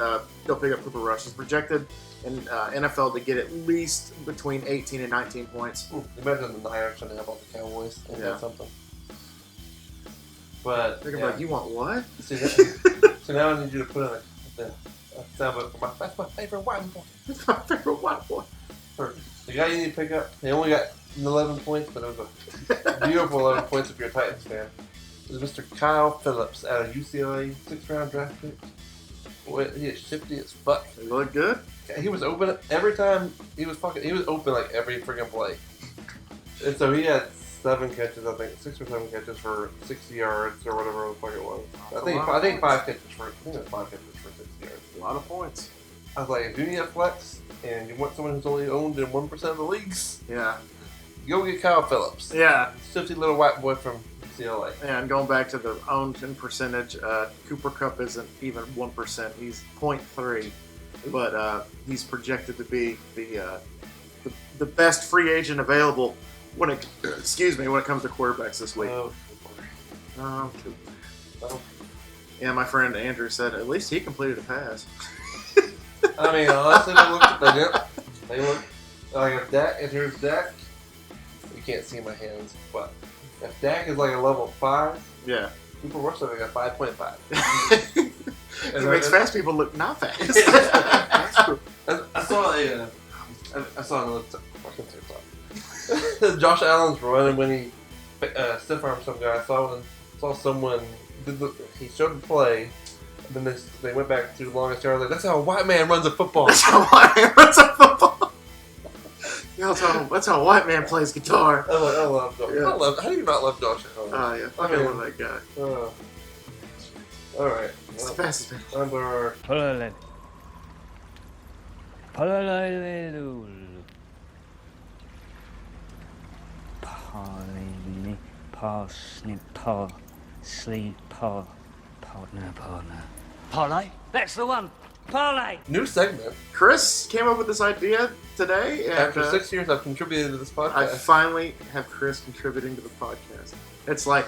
Speaker 1: go pick up Cooper Rush. He's projected in NFL to get at least between 18 and 19 points.
Speaker 2: Imagine the Niners trying to have all the Cowboys. Ain't that something? But
Speaker 1: they're like, you want what?
Speaker 2: So now I need you to put in a sound bite for that's my favorite white boy.
Speaker 1: That's my favorite white boy.
Speaker 2: The guy you need to pick up, he only got 11 points, but it was a beautiful 11 points if you're a Titans fan. It was Mr. Kyle Phillips out of UCLA, 6th round draft pick. Boy, he is shifty as fuck.
Speaker 1: He looked good.
Speaker 2: He was open every time. He was open like every freaking play. And so he had 7 catches, I think, 6 or 7 catches for 60 yards or whatever the fuck it was. I think 5 catches for 60 yards.
Speaker 1: A lot of points.
Speaker 2: I was like, if you need a flex and you want someone who's only owned in 1% of the leagues, go get Kyle Phillips.
Speaker 1: Yeah.
Speaker 2: Shifty little white boy from UCLA.
Speaker 1: And going back to the owned in percentage, Cooper Kupp isn't even 1%. He's 0.3, but he's projected to be the best free agent available when it comes to quarterbacks this week. Cooper. Yeah, my friend Andrew said at least he completed a pass.
Speaker 2: I mean, honestly, they look like if there's Dak, you can't see my hands, but if Dak is like a level 5, Cooper Rush is like a 5.5.
Speaker 1: It makes fast people look not fast.
Speaker 2: I saw another fucking TikTok. Josh Allen's running when he stiff armed some guy. I saw someone he showed the play. And then they went back to the longest yard. Like, that's how a white man runs a football.
Speaker 1: That's how a white man runs a football. That's how a white man plays guitar.
Speaker 2: I love Josh.
Speaker 1: Yeah.
Speaker 2: How do you not love Josh Allen?
Speaker 1: Yeah, I love that guy.
Speaker 2: All right.
Speaker 1: It's the fastest man.
Speaker 2: Number.
Speaker 6: Parlay. Parsnip, par, sleeve, par, partner. Parlay? That's the one. Parlay.
Speaker 2: New segment.
Speaker 1: Chris came up with this idea today. And,
Speaker 2: After 6 years, I've contributed to this podcast.
Speaker 1: I finally have Chris contributing to the podcast. It's like,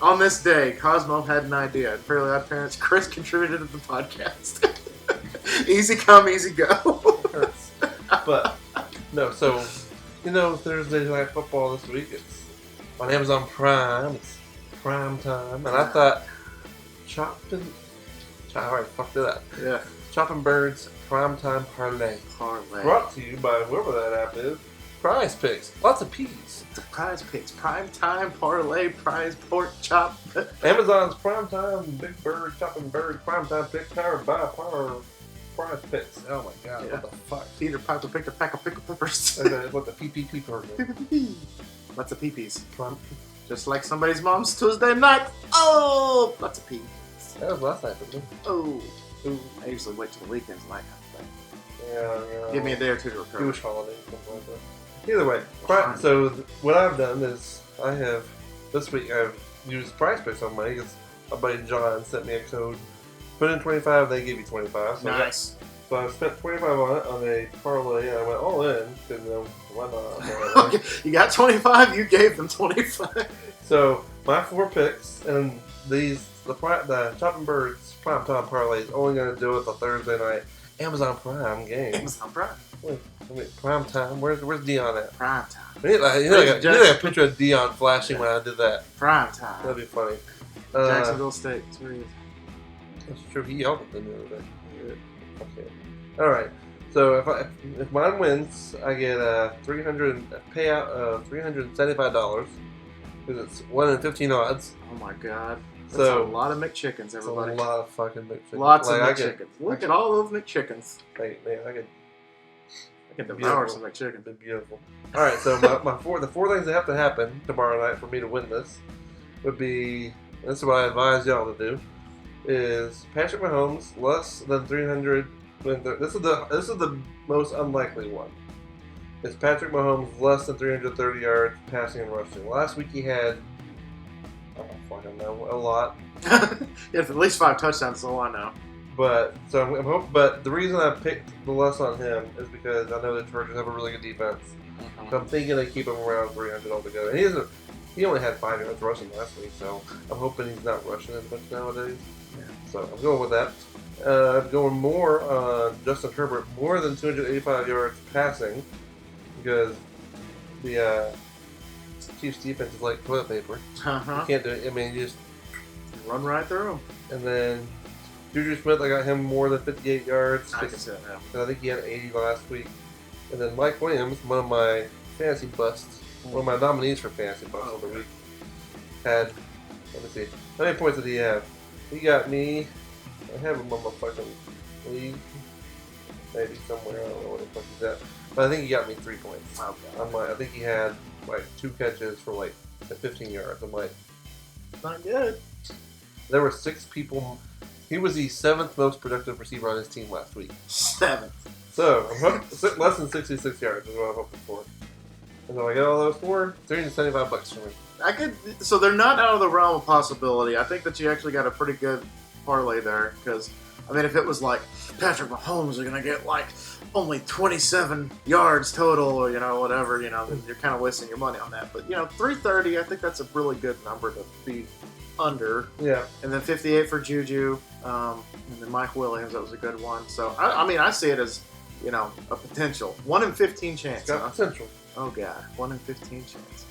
Speaker 1: on this day, Cosmo had an idea. Fairly Odd Parents, Chris contributed to the podcast. Easy come, easy go.
Speaker 2: But, no, so, Thursday Night Football this week, it's on Amazon Prime. It's prime time. And I thought, alright, fuck that.
Speaker 1: Yeah.
Speaker 2: Chopping Birds Primetime Parlay. Brought to you by whoever that app is. Prize Picks. Lots of P's.
Speaker 1: The Prize Picks. Primetime Parlay. Prize Pork Chop.
Speaker 2: Amazon's Primetime Big Bird Chopping Bird Primetime Picks powered by Prize Picks. Oh my god, what the fuck?
Speaker 1: Peter Piper picked a pack of pickled peppers.
Speaker 2: What the PPP program.
Speaker 1: Lots of pee-pees. Just like somebody's mom's Tuesday night. Oh! Lots of pee.
Speaker 2: That was last night for me.
Speaker 1: Oh.
Speaker 2: Ooh.
Speaker 1: I usually wait till the weekends and that kind of thing.
Speaker 2: Yeah.
Speaker 1: Give me a day or two to recover.
Speaker 2: Jewish holiday, something like that. Either way, so what I've done is this week I've used Prize Picks on money because my buddy John sent me a code. Put in 25, they give you 25. So
Speaker 1: Nice.
Speaker 2: So I spent 25 on it on a parlay, and I went all in because why not?
Speaker 1: Okay, you got 25. You gave them 25.
Speaker 2: So my 4 picks and the Chopping Birds Primetime Parlay is only going to do it the Thursday night Amazon Prime game.
Speaker 1: Amazon Prime.
Speaker 2: Wait, Prime Time. Where's Dion at?
Speaker 1: Prime time.
Speaker 2: You need a picture of Dion flashing when I did that.
Speaker 1: Prime time.
Speaker 2: That'd be funny.
Speaker 1: Jacksonville State.
Speaker 2: That's true. He yelled at them the other day. Okay. All right. So if mine wins, I get a payout of $375 because it's 1 in 15 odds.
Speaker 1: Oh my god. That's
Speaker 2: So
Speaker 1: a lot of McChickens, everybody.
Speaker 2: It's a lot of fucking McChickens.
Speaker 1: Lots of McChickens. Look at all those McChickens.
Speaker 2: Man, I
Speaker 1: can devour some McChickens.
Speaker 2: They're beautiful. All right, so the 4 things that have to happen tomorrow night for me to win this would be, and this is what I advise y'all to do, is Patrick Mahomes less than 300. This is the most unlikely one. It's Patrick Mahomes less than 330 yards passing and rushing. Last week he had, I don't fucking know, a lot.
Speaker 1: Yeah, at least 5 touchdowns is all I know.
Speaker 2: But so I'm hoping. But the reason I picked the less on him is because I know the Chargers have a really good defense. Mm-hmm. So I'm thinking they keep him around 300 altogether. And he only had 5 yards rushing last week, so I'm hoping he's not rushing as much nowadays.
Speaker 1: Yeah.
Speaker 2: So I'm going with that. I'm going more on Justin Herbert, more than 285 yards passing, because the Chiefs defense is like toilet paper.
Speaker 1: Uh-huh.
Speaker 2: You can't do it. I mean, you just
Speaker 1: run right through them.
Speaker 2: And then Juju Smith, I got him more than 58 yards.
Speaker 1: I can see that now.
Speaker 2: And I think he had 80 last week. And then Mike Williams, one of my fantasy busts, one of my nominees for fantasy busts of the week, had, let me see, how many points did he have? He got me, I have him on my fucking league, maybe somewhere, I don't know where the fuck he's at. But I think he got me 3 points.
Speaker 1: Okay.
Speaker 2: I think he had like 2 catches for like 15 yards. I'm like,
Speaker 1: not good.
Speaker 2: There were 6 people. He was the 7th most productive receiver on his team last week.
Speaker 1: 7th.
Speaker 2: So, less than 66 yards is what I'm hoping for. And then I get all those for $375 for me.
Speaker 1: So they're not out of the realm of possibility. I think that you actually got a pretty good parlay there. Because, I mean, if it was like Patrick Mahomes are going to get like only 27 yards total or, whatever, then you're kind of wasting your money on that. But, 330, I think that's a really good number to be under.
Speaker 2: Yeah.
Speaker 1: And then 58 for Juju. And then Mike Williams, that was a good one. So, I see it as, a potential. 1 in 15 chance.
Speaker 2: It's got potential.
Speaker 1: Oh, God. 1 in 15 chance.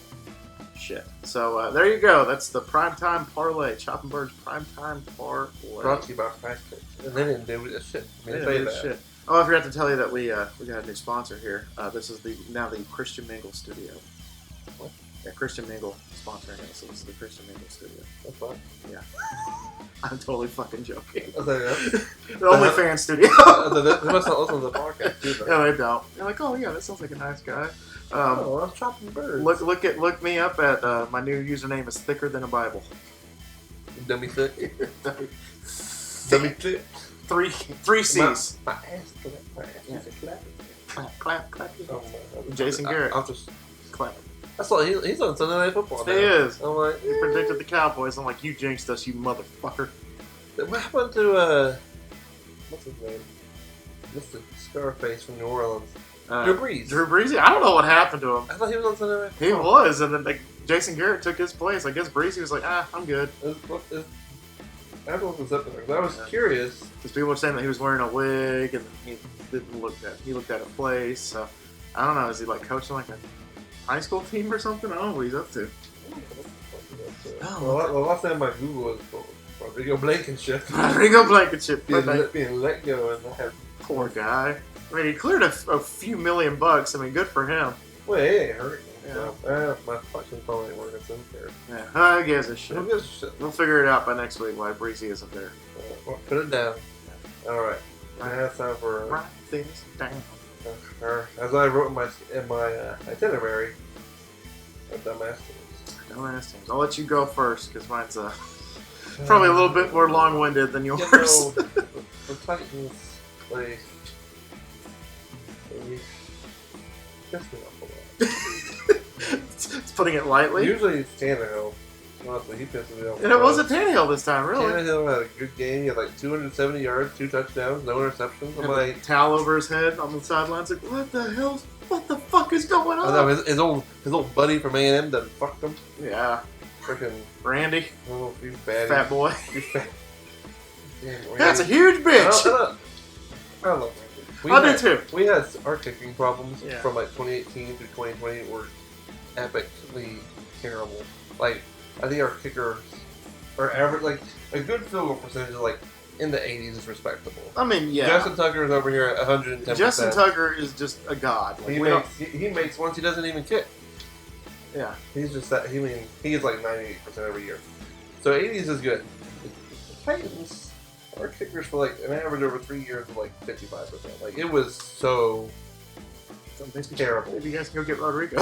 Speaker 1: Shit. So, there you go. That's the Primetime Parlay. Chopping Birds Primetime Parlay.
Speaker 2: Brought to you by Prize Picks. And they didn't do that shit.
Speaker 1: Shit. Oh, I forgot to tell you that we got a new sponsor here. This is now the Christian Mingle Studio.
Speaker 2: What?
Speaker 1: Yeah, Christian Mingle sponsoring us. So this is the Christian Mingle Studio.
Speaker 2: That's fine.
Speaker 1: Yeah. I'm totally fucking joking.
Speaker 2: The
Speaker 1: OnlyFans studio.
Speaker 2: They must not listen to the podcast, do they?
Speaker 1: No, they don't. They're like, oh yeah, that sounds like a nice guy.
Speaker 2: I'm chopping birds.
Speaker 1: Look me up at my new username is Thicker Than a Bible.
Speaker 2: Dummy thick. Dummy thick.
Speaker 1: Three C's.
Speaker 2: My ass is clapping.
Speaker 1: Clap.
Speaker 2: Oh,
Speaker 1: Jason Garrett.
Speaker 2: I'll just
Speaker 1: clap.
Speaker 2: That's what he's on Sunday Night Football.
Speaker 1: He is.
Speaker 2: I'm like,
Speaker 1: he predicted the Cowboys. I'm like, you jinxed us, you motherfucker.
Speaker 2: What happened to what's his name? Mr. Scarface from New Orleans. Drew Brees.
Speaker 1: Drew Brees. I don't know what happened to him.
Speaker 2: I thought he was on Sunday Night Football.
Speaker 1: He was, and then Jason Garrett took his place. I guess Brees was like, I'm good.
Speaker 2: I have to look this up because I was curious.
Speaker 1: Because people were saying that he was wearing a wig and he looked at a place. So I don't know. Is he like coaching like a high school team or something? I don't know what he's up to.
Speaker 2: Well, the last time my Google was Rodrigo Blankenship.
Speaker 1: Rodrigo Blankenship.
Speaker 2: being let go in that.
Speaker 1: Poor guy. I mean, he cleared a few $1 million. I mean, good for him.
Speaker 2: Well, it ain't hurting.
Speaker 1: Yeah.
Speaker 2: So, my fucking phone ain't working, so who cares?
Speaker 1: Yeah, I guess a shit.
Speaker 2: Who gives a shit?
Speaker 1: We'll figure it out by next week why Breezy isn't there.
Speaker 2: Well, put it down. Alright. Now it's time for...
Speaker 1: Write things down.
Speaker 2: As I wrote in my itinerary, dumbass teams.
Speaker 1: Dumbass teams. I'll let you go first, because mine's probably a little bit more long-winded than yours.
Speaker 2: You know, the Titans, they pissed me off a lot.
Speaker 1: It's putting it lightly.
Speaker 2: Usually it's Tannehill. Honestly, he pisses me off.
Speaker 1: And it wasn't Tannehill this time, really.
Speaker 2: Tannehill had a good game. He had like 270 yards, 2 touchdowns, no interceptions. I'm like,
Speaker 1: towel over his head on the sidelines, like, what the hell? What the fuck is going on?
Speaker 2: I know his old buddy from A&M done fucked him.
Speaker 1: Yeah.
Speaker 2: Freaking
Speaker 1: Randy.
Speaker 2: oh, you fatty.
Speaker 1: Fat boy.
Speaker 2: You fat. Damn,
Speaker 1: That's a huge bitch.
Speaker 2: I love Randy.
Speaker 1: I do too.
Speaker 2: We had our kicking problems
Speaker 1: Yeah.
Speaker 2: from like 2018 through 2020 were epically terrible. Like, I think our kickers are average, like, a good field goal percentage is like in the 80s is respectable.
Speaker 1: I mean, yeah.
Speaker 2: Justin Tucker is over here at 110%.
Speaker 1: Justin Tucker is just a god. Like,
Speaker 2: He makes once he doesn't even kick.
Speaker 1: Yeah.
Speaker 2: He's just that. He is like 98% every year. So 80s is good. The Titans, our kickers for like an average over 3 years was like 55%. Like, it was so terrible.
Speaker 1: Maybe you guys can go get Rodrigo.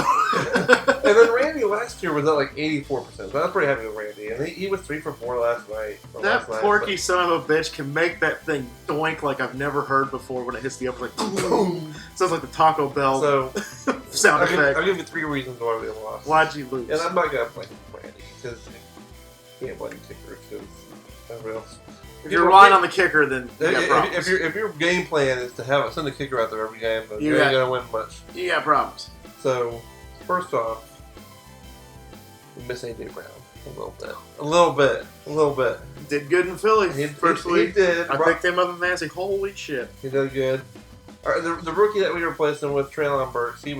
Speaker 2: And then Randy last year was at like 84%. So I was pretty happy with Randy. And he was 3 for 4 last night.
Speaker 1: That porky son of a bitch can make that thing doink like I've never heard before when it hits the upper, like boom. Sounds like the Taco Bell
Speaker 2: So
Speaker 1: sound effect.
Speaker 2: I'll give you 3 reasons why we lost.
Speaker 1: Why'd you lose?
Speaker 2: And I'm not gonna blame Randy because you can't blame kickers because everybody else.
Speaker 1: If you're relying on the kicker, then you got problems.
Speaker 2: If your game plan is to send a kicker out there every game, then
Speaker 1: You
Speaker 2: you ain't
Speaker 1: got-
Speaker 2: gonna win much.
Speaker 1: You got problems.
Speaker 2: So first off, we miss AJ Brown a little bit.
Speaker 1: Did good in Philly first
Speaker 2: He
Speaker 1: week.
Speaker 2: did.
Speaker 1: I picked him up in fantasy. Holy shit.
Speaker 2: He did good. The rookie that we replaced him with, Traylon Burks, he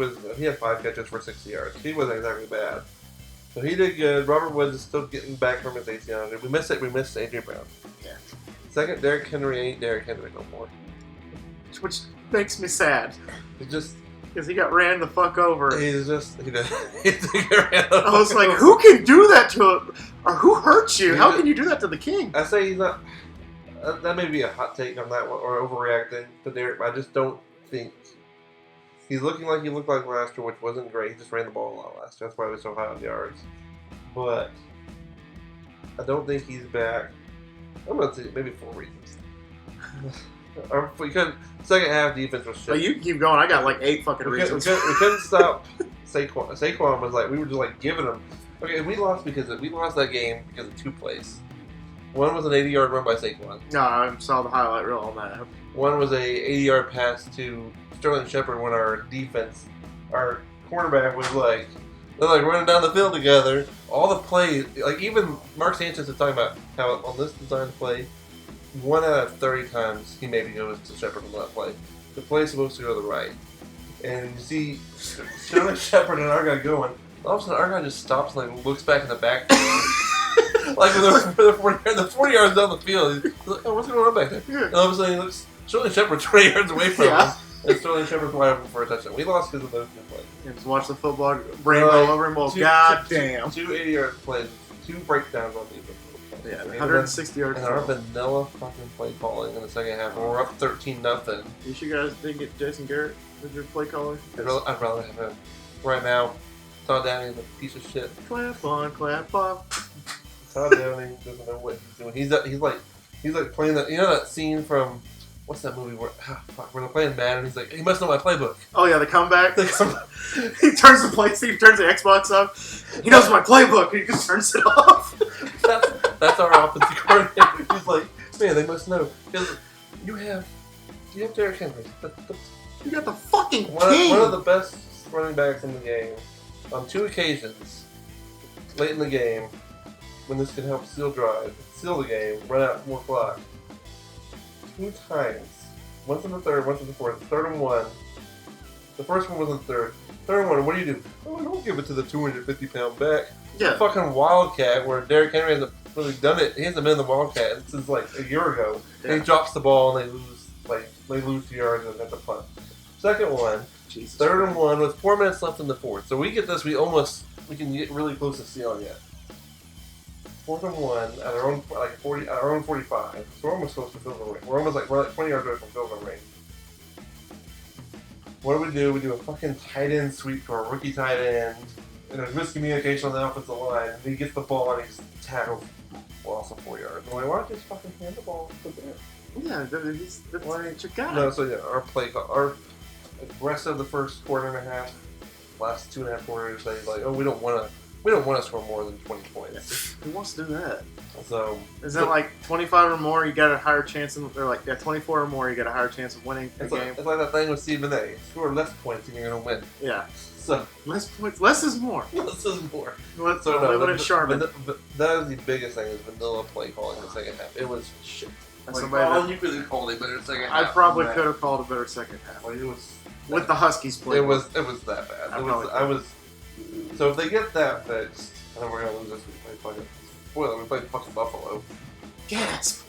Speaker 2: had 5 catches for 60 yards. He wasn't exactly bad. So he did good. Robert Woods is still getting back from his ACL. We missed AJ Brown.
Speaker 1: Yeah.
Speaker 2: Second, Derrick Henry ain't Derrick Henry no more.
Speaker 1: Which makes me sad.
Speaker 2: He just
Speaker 1: Because he got ran the fuck over.
Speaker 2: he did.
Speaker 1: I was like, who can do that to him? Or who hurt you? How can you do that to the king?
Speaker 2: I say he's not. That may be a hot take on that one, or overreacting to Derrick. But I just don't think he's looking like he looked like last year, which wasn't great. He just ran the ball a lot last year. That's why he was so high on yards. But I don't think he's back. I'm going to say maybe 4 reasons. Second half defense was shit.
Speaker 1: But you keep going. I got like 8 fucking reasons.
Speaker 2: We couldn't stop Saquon. Saquon was like, we were just like giving him. Okay, we lost that game because of 2 plays. One was an 80-yard run by Saquon.
Speaker 1: No, I saw the highlight reel on that.
Speaker 2: One was a 80-yard pass to Sterling Shepard when our quarterback was like, they're like running down the field together. All the plays, like even Mark Sanchez is talking about how on this design play, 1 out of 30 times he maybe goes to Shepard on that play. The play's supposed to go to the right. And you see Sterling Shepard and our guy going, all of a sudden our guy just stops and like looks back in the back. Like when the 40 yards down the field, he's like, oh, what's going on back there?
Speaker 1: Yeah.
Speaker 2: And all of a sudden he looks, Sterling Shepard's 20 yards away from
Speaker 1: Yeah.
Speaker 2: him. And Sterling Shepard's wide open for a touchdown. We lost because of those 2 plays.
Speaker 1: Yeah, just watch the football brain roll over him. Well, god damn.
Speaker 2: 2 80-yard plays, 2 breakdowns on defense.
Speaker 1: Yeah, 160 yards.
Speaker 2: And our vanilla fucking play calling in the second half. And we're up 13-0.
Speaker 1: You sure guys didn't get Jason Garrett as your play caller?
Speaker 2: I'd rather have him right now. Todd Downing is a piece of shit.
Speaker 1: Clap on, clap off.
Speaker 2: Todd Downing doesn't know what he's doing. He's like playing that. You know that scene from what's that movie where they're playing Madden? He's like, he must know my playbook.
Speaker 1: Oh yeah, the comeback. He turns the PlayStation, turns the Xbox off. He knows my playbook. He just turns it off.
Speaker 2: That's our offensive coordinator. He's like, man, they must know. Because you have Derrick Henry.
Speaker 1: You got the fucking king.
Speaker 2: One of the best running backs in the game. On 2 occasions, late in the game, when this could help seal the game, run out more clock. 2 times. Once in the third, once in the fourth. 3rd and 1. The first one was in the third. 3rd and 1, what do? Oh, don't give it to the 250-pound back.
Speaker 1: Yeah.
Speaker 2: Fucking Wildcat, where Derrick Henry has a Well, he's done it. He hasn't been in the Wildcat since like a year ago.
Speaker 1: Yeah.
Speaker 2: And he drops the ball and they lose 2 yards and have to punt. Second one,
Speaker 1: Jesus.
Speaker 2: 3rd and 1 with 4 minutes left in the fourth. So we get this, we can get really close to stealing it. 4th and 1 at our own 45. So we're almost close to field goal range. We're like 20 yards away from field goal range. What do? We do a fucking tight end sweep to our rookie tight end. And there's miscommunication on the offensive line. And he gets the ball and he's tackled loss of 4 yards. I'm like, why don't you just fucking hand the ball to the
Speaker 1: Yeah, that's your guy.
Speaker 2: No, so yeah, our play call, our rest of the first quarter and a half, last 2.5 quarters, they like, oh, we don't want to score more than 20 points.
Speaker 1: Who wants to do that?
Speaker 2: So
Speaker 1: is that like 25 or more? You got a higher chance, or like 24 or more, you got a higher chance of winning the game.
Speaker 2: It's like that thing with Stephen A. Score less points and you're gonna win.
Speaker 1: Yeah.
Speaker 2: So
Speaker 1: less points, less is more.
Speaker 2: Less is more.
Speaker 1: So no, Sharman.
Speaker 2: That is the biggest thing is vanilla play calling in the second half. It was shit.
Speaker 1: Like,
Speaker 2: you could have called a better second half.
Speaker 1: I probably could have called a better second half.
Speaker 2: Like, it was
Speaker 1: with the Huskies play.
Speaker 2: It was that bad. So if they get that fixed, I know we're gonna lose this week. We played fucking Buffalo.
Speaker 1: Gasp!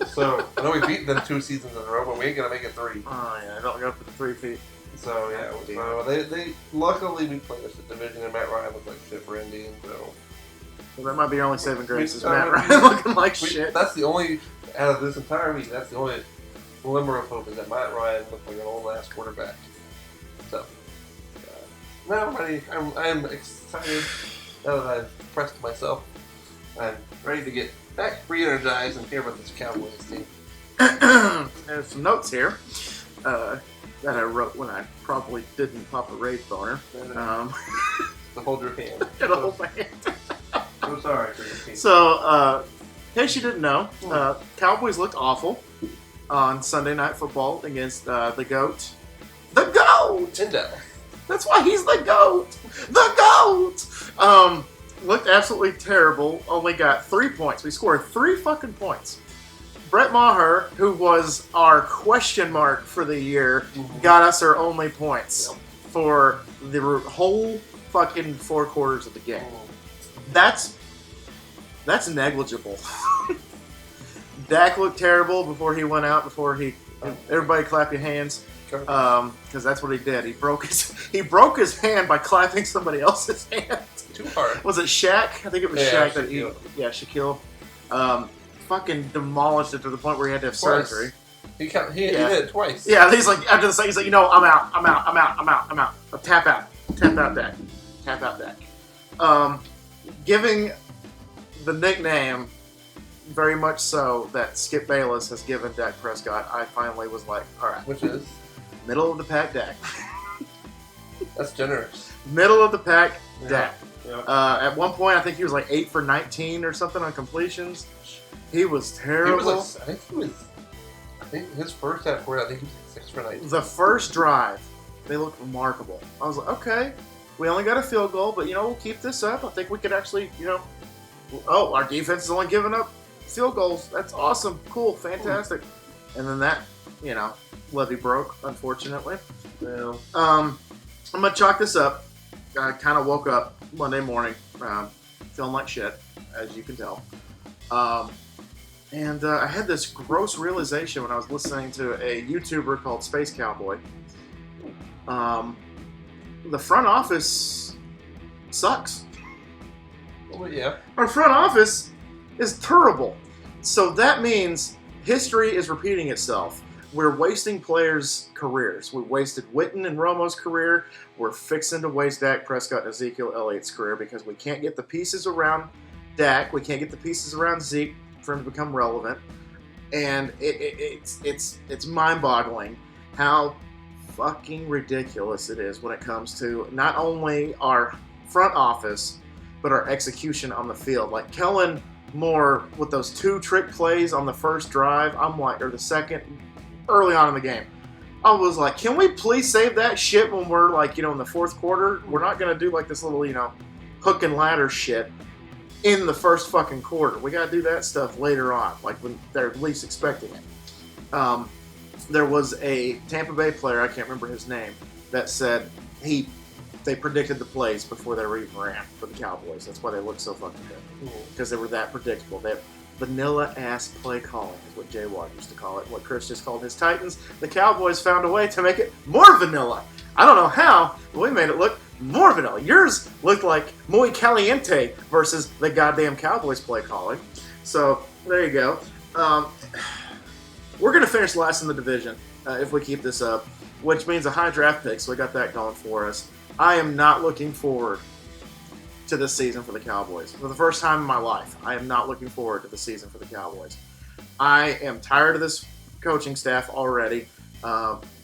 Speaker 2: So I know we beat them 2 seasons in a row, but we ain't gonna make it 3.
Speaker 1: Oh yeah, I don't go for the 3 feet.
Speaker 2: So yeah, so they luckily we played us at Division and Matt Ryan looked like shit for Indy, and so
Speaker 1: well, that might be your only saving grace is Matt Ryan looking like shit.
Speaker 2: That's the only out of this entire week. That's the only glimmer of hope is that Matt Ryan looked like an old ass quarterback. So now I'm ready. I'm excited now that I've pressed myself. I'm ready to get back re-energized and hear about this Cowboys team.
Speaker 1: There's some notes here that I wrote when I probably didn't pop a rage boner.
Speaker 2: To hold your hand.
Speaker 1: Gotta hold my hand.
Speaker 2: I'm sorry for your team.
Speaker 1: So, in case you didn't know, Cowboys looked awful on Sunday Night Football against the GOAT. The GOAT!
Speaker 2: In Dallas.
Speaker 1: That's why he's the GOAT! The GOAT! Looked absolutely terrible. Only got 3 points. We scored 3 fucking points. Brett Maher, who was our question mark for the year, got us our only points for the whole fucking 4 quarters of the game. That's negligible. Dak looked terrible before he went out. Everybody clap your hands, because that's what he did. He broke his hand by clapping somebody else's hand.
Speaker 2: Too hard.
Speaker 1: Was it Shaq? I think it was Shaq that Shaquille. Fucking demolished it to the point where he had to have surgery.
Speaker 2: He did it twice.
Speaker 1: Yeah, he's like after the second, he's like, I'm out. Tap out, Dak. Giving the nickname very much so that Skip Bayless has given Dak Prescott, I finally was like, all right,
Speaker 2: which is
Speaker 1: middle of the pack, Dak.
Speaker 2: That's generous.
Speaker 1: Middle of the pack, Dak.
Speaker 2: Yeah.
Speaker 1: At one point, I think he was like 8 for 19 or something on completions. He was terrible.
Speaker 2: I think his first half quarter, I think he was like 6 for 19.
Speaker 1: The first drive, they looked remarkable. I was like, okay, we only got a field goal, but we'll keep this up. I think we could actually, our defense is only giving up field goals. That's awesome, cool, fantastic. And then that, levee broke, unfortunately.
Speaker 2: Yeah.
Speaker 1: I'm gonna chalk this up. I kind of woke up Monday morning feeling like shit, as you can tell. And I had this gross realization when I was listening to a YouTuber called Space Cowboy. The front office sucks.
Speaker 2: Well, yeah.
Speaker 1: Our front office is terrible. So that means history is repeating itself. We're wasting players' careers. We wasted Witten and Romo's career. We're fixing to waste Dak Prescott and Ezekiel Elliott's career because we can't get the pieces around Dak. We can't get the pieces around Zeke for him to become relevant. And it's mind-boggling how fucking ridiculous it is when it comes to not only our front office, but our execution on the field. Like Kellen Moore with those 2 trick plays on the first drive, or the second, early on in the game. I was like, can we please save that shit when we're like, in the fourth quarter? We're not going to do like this little, hook and ladder shit in the first fucking quarter. We got to do that stuff later on, like when they're least expecting it. There was a Tampa Bay player, I can't remember his name, that said he they predicted the plays before they were even ran for the Cowboys. That's why they looked so fucking good. Because they were that predictable. That vanilla-ass play calling is what Jay Watt used to call it. What Chris just called his Titans. The Cowboys found a way to make it more vanilla. I don't know how, but we made it look more vanilla. Yours looked like muy caliente versus the goddamn Cowboys play calling. So, there you go. We're going to finish last in the division if we keep this up, which means a high draft pick, so we got that going for us. I am not looking forward to this season for the Cowboys. For the first time in my life, I am not looking forward to the season for the Cowboys. I am tired of this coaching staff already.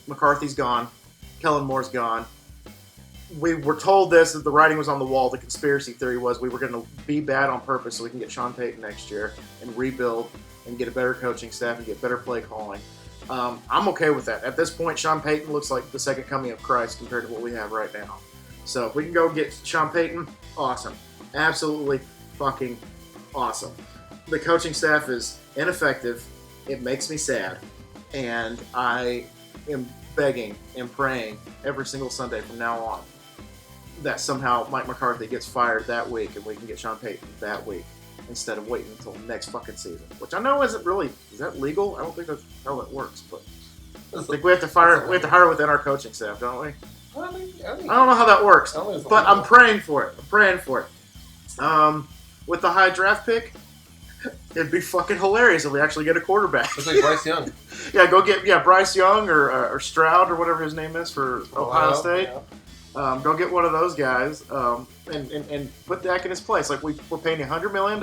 Speaker 1: McCarthy's gone. Kellen Moore's gone. We were told this, that the writing was on the wall. The conspiracy theory was we were going to be bad on purpose so we can get Sean Payton next year and rebuild and get a better coaching staff and get better play calling. I'm okay with that. At this point, Sean Payton looks like the second coming of Christ compared to what we have right now. So if we can go get Sean Payton, awesome. Absolutely fucking awesome. The coaching staff is ineffective. It makes me sad. And I am begging and praying every single Sunday from now on that somehow Mike McCarthy gets fired that week and we can get Sean Payton that week instead of waiting until next fucking season. Which I know isn't really, is that legal? I don't think that's how that works, but I think we have to hire within our coaching staff, don't we? I don't know how that works, but I'm praying for it. With the high draft pick, it'd be fucking hilarious if we actually get a quarterback.
Speaker 2: It's like Bryce Young.
Speaker 1: Go get Bryce Young or Stroud or whatever his name is for Ohio State. Yeah. Go get one of those guys and put Dak in his place. Like we're paying $100 million.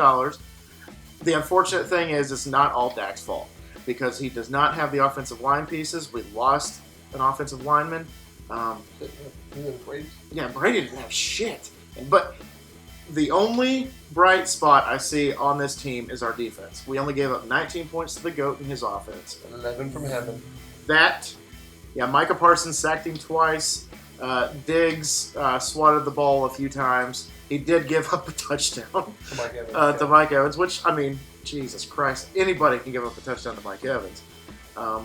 Speaker 1: The unfortunate thing is it's not all Dak's fault because he does not have the offensive line pieces. We lost an offensive lineman. Brady didn't have shit. But the only bright spot I see on this team is our defense. We only gave up 19 points to the GOAT in his offense.
Speaker 2: 11 from heaven.
Speaker 1: Micah Parsons sacked him twice. Diggs swatted the ball a few times. He did give up a touchdown to Mike Evans, which, I mean, Jesus Christ, anybody can give up a touchdown to Mike Evans. I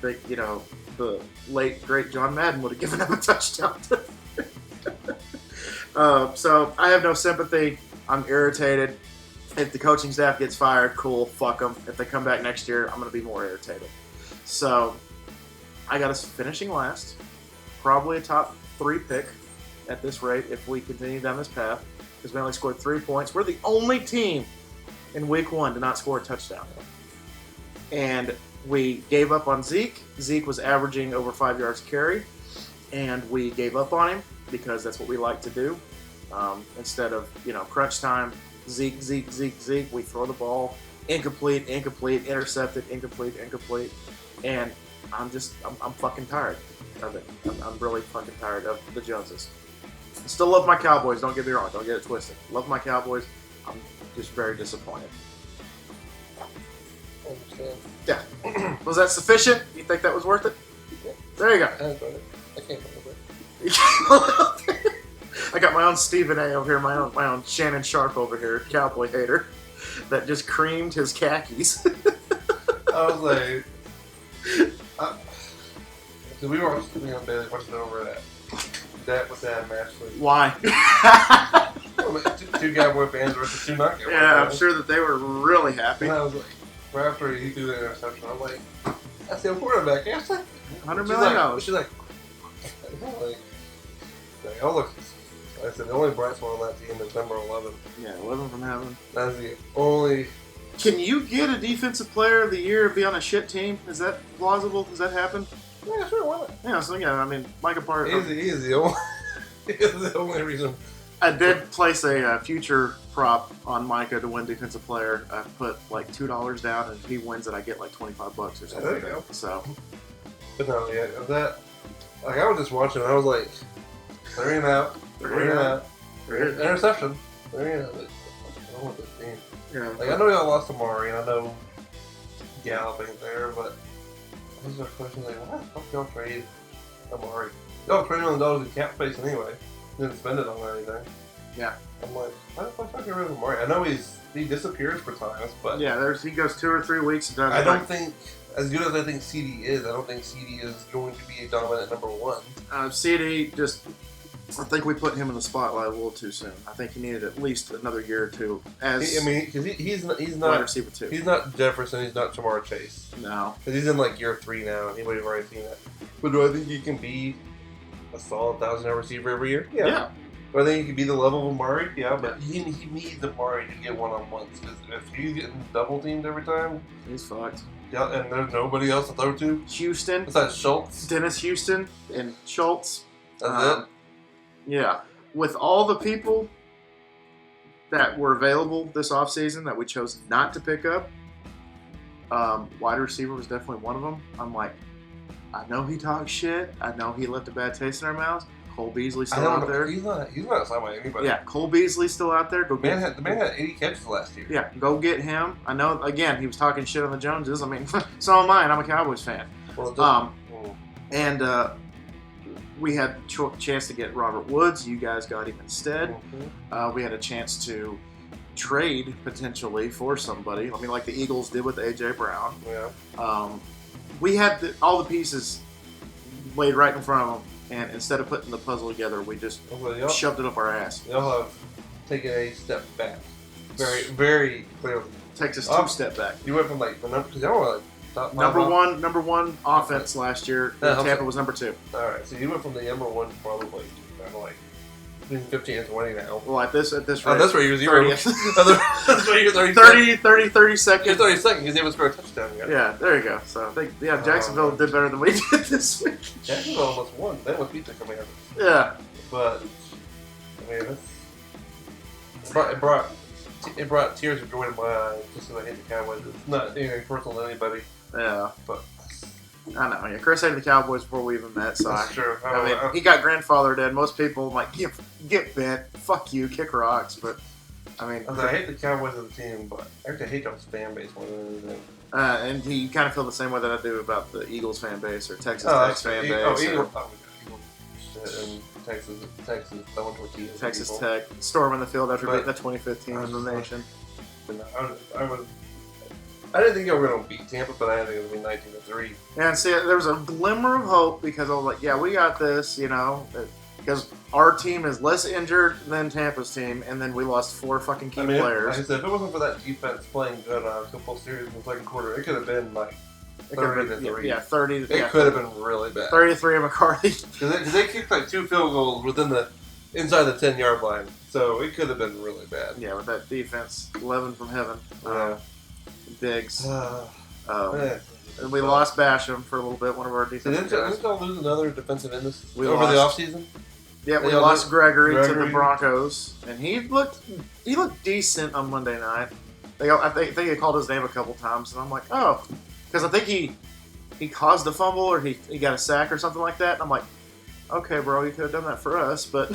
Speaker 1: think, the late, great John Madden would have given up a touchdown to so I have no sympathy. I'm irritated. If the coaching staff gets fired, cool, fuck them. If they come back next year, I'm going to be more irritated. So I got us finishing last. Probably a top 3 pick at this rate if we continue down this path because we only scored 3 points. We're the only team in week 1 to not score a touchdown. And we gave up on Zeke. Zeke was averaging over 5 yards a carry. And we gave up on him because that's what we like to do. Instead of, crunch time, Zeke, we throw the ball, incomplete, intercepted, incomplete. And I'm fucking tired of it. I'm really fucking tired of the Joneses. I still love my Cowboys, don't get me wrong, don't get it twisted. Love my Cowboys. I'm just very disappointed.
Speaker 2: I understand.
Speaker 1: Yeah. Was that sufficient? You think that was worth it?
Speaker 2: Yeah.
Speaker 1: There you go.
Speaker 2: I can't believe it.
Speaker 1: I got my own Stephen A. over here, my own Shannon Sharp over here, cowboy hater, that just creamed his khakis.
Speaker 2: I was like, so we were sitting on Bailey watching it over at that was that match.
Speaker 1: Why?
Speaker 2: Two Cowboy fans versus 2 non-Cowboy fans.
Speaker 1: Yeah, I'm sure that they were really happy.
Speaker 2: And I was like, right after he threw the interception, I'm like, that's the quarterback. Yeah,
Speaker 1: $100 million.
Speaker 2: She's like, oh look. I said the only bright spot on that team is number 11.
Speaker 1: Yeah, 11 from heaven.
Speaker 2: That's the only.
Speaker 1: Can you get a defensive player of the year and be on a shit team? Is that plausible? Does that happen?
Speaker 2: Yeah, sure, why not?
Speaker 1: Yeah, so I mean, Micah Parsons.
Speaker 2: He is the only. He is the only reason.
Speaker 1: I did place a future prop on Micah to win defensive player. I put like $2 down, and if he wins it, I get like $25 or something.
Speaker 2: There you go.
Speaker 1: So.
Speaker 2: But no, yeah, that. Like I was just watching, I was like, 3 and out. Interception. 3 and out. I want this team.
Speaker 1: Yeah.
Speaker 2: Like I know y'all lost to Maury, and I know Gallup ain't there, but this is our question. Like, why the fuck y'all trade Amari? Y'all $3 million in cap space anyway. Didn't spend it on anything.
Speaker 1: Yeah.
Speaker 2: I'm like, why the fuck get rid of Amari? I know he disappears for times, but
Speaker 1: yeah, he goes 2 or 3 weeks and does.
Speaker 2: I don't think, as good as I think CD is, I don't think CD is going to be a dominant number 1.
Speaker 1: CD just I think we put him in the spotlight a little too soon. I think he needed at least another year or two as
Speaker 2: because he's not
Speaker 1: wide receiver 2.
Speaker 2: He's not Jefferson. He's not Jamar Chase.
Speaker 1: No.
Speaker 2: Because he's in like year 3 now. Anybody's already seen that. But do I think he can be a solid 1,000-yard receiver every year?
Speaker 1: Yeah.
Speaker 2: Do I think he can be the level of Amari? Yeah, but he needs Amari to get one-on-ones. Because if he's getting double-teamed every time,
Speaker 1: he's fucked.
Speaker 2: Yeah, and there's nobody else to throw to.
Speaker 1: Houston.
Speaker 2: Besides Schultz.
Speaker 1: Dennis Houston and Schultz.
Speaker 2: That's it.
Speaker 1: Yeah. With all the people that were available this offseason that we chose not to pick up, wide receiver was definitely one of them. I'm like, I know he talks shit. I know he left a bad taste in our mouths. Cole Beasley's still out there.
Speaker 2: He's not signed by anybody.
Speaker 1: Yeah, Cole Beasley's still out there.
Speaker 2: The man had 80 catches last year.
Speaker 1: Yeah, go get him. I know, again, he was talking shit on the Joneses. I mean, so am I, and I'm a Cowboys fan.
Speaker 2: Well,
Speaker 1: and we had a chance to get Robert Woods. You guys got him instead. We had a chance to trade, potentially, for somebody. I mean, like the Eagles did with A.J. Brown.
Speaker 2: Yeah.
Speaker 1: We had all the pieces laid right in front of them. And instead of putting the puzzle together, we just shoved it up our ass.
Speaker 2: Y'all have taken a step back. Very, very clearly.
Speaker 1: Takes us 2 step back.
Speaker 2: You went from like the number, because y'all were like top
Speaker 1: number one offense last year. Tampa was number 2.
Speaker 2: All right, so you went from the number 1 to probably like between 15 and 20 now.
Speaker 1: Well, at this rate.
Speaker 2: Oh, that's where you're 0. That's where you're
Speaker 1: 30 seconds.
Speaker 2: You're 30 seconds because they haven't scored a touchdown yet.
Speaker 1: Yeah, there you go. So I think Jacksonville did better than we did this week.
Speaker 2: Jacksonville almost won. They almost beat the Commanders.
Speaker 1: Yeah,
Speaker 2: but I mean, it brought tears of joy to my eyes just because I hate the Cowboys. It's not anything personal to anybody.
Speaker 1: Yeah,
Speaker 2: but
Speaker 1: I know. Yeah, Chris hated the Cowboys before we even met. So
Speaker 2: that's true.
Speaker 1: I mean, he got grandfathered in. Most people like get bent. Fuck you, kick rocks. But I mean,
Speaker 2: I hate the Cowboys as a team, but I actually hate y'all's fan base more than anything.
Speaker 1: And you kind of feel the same way that I do about the Eagles fan base or Texas Tech fan base.
Speaker 2: Eagles. And Texas throwing tortillas.
Speaker 1: Texas Tech storming the field after beating the 2015 in the nation.
Speaker 2: I didn't think they were going to beat Tampa, but I didn't think it would be 19-3.
Speaker 1: Yeah, and see, there was a glimmer of hope because I was like, yeah, we got this, because our team is less injured than Tampa's team, and then we lost 4 fucking key players.
Speaker 2: Like I said, if it wasn't for that defense playing good on a couple series in the second quarter, it could have been like 30-3.
Speaker 1: Yeah, 30.
Speaker 2: It could have been really bad.
Speaker 1: 33 of McCarthy.
Speaker 2: Because they kicked like 2 field goals inside the 10-yard line, so it could have been really bad.
Speaker 1: Yeah, with that defense, 11 from heaven.
Speaker 2: Yeah.
Speaker 1: Diggs. And we lost Basham for a little bit, one of our defensive guys.
Speaker 2: Didn't y'all lose another defensive end over the offseason?
Speaker 1: Yeah, we lost Gregory to the Broncos, and he looked decent on Monday night. I think they called his name a couple times, and I'm like, oh, because I think he caused a fumble or he got a sack or something like that. And I'm like, okay, bro, you could have done that for us, but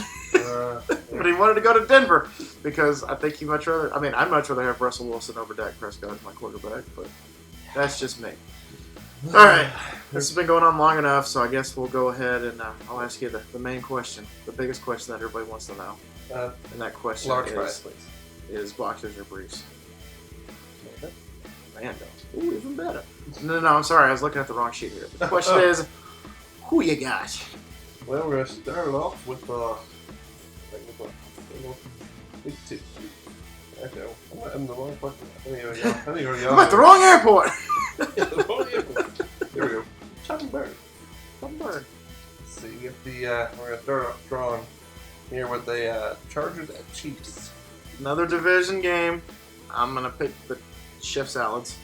Speaker 1: but he wanted to go to Denver because I think I'd much rather have Russell Wilson over Dak Prescott as my quarterback, but that's just me. All right, this has been going on long enough, so I guess we'll go ahead and I'll ask you the main question, the biggest question that everybody wants to know. And that question is boxers or briefs? Man, don't. Ooh, even better. No, I'm sorry, I was looking at the wrong sheet here. The question is, who you got?
Speaker 2: Well, we're going to start off with big 2. Actually, I'm the wrong question. I think you're
Speaker 1: I'm at the wrong airport!
Speaker 2: Here we go. Chum Bird. Let's see. We're going to start off strong here with the Chargers at Chiefs.
Speaker 1: Another division game. I'm going to pick the chef salads.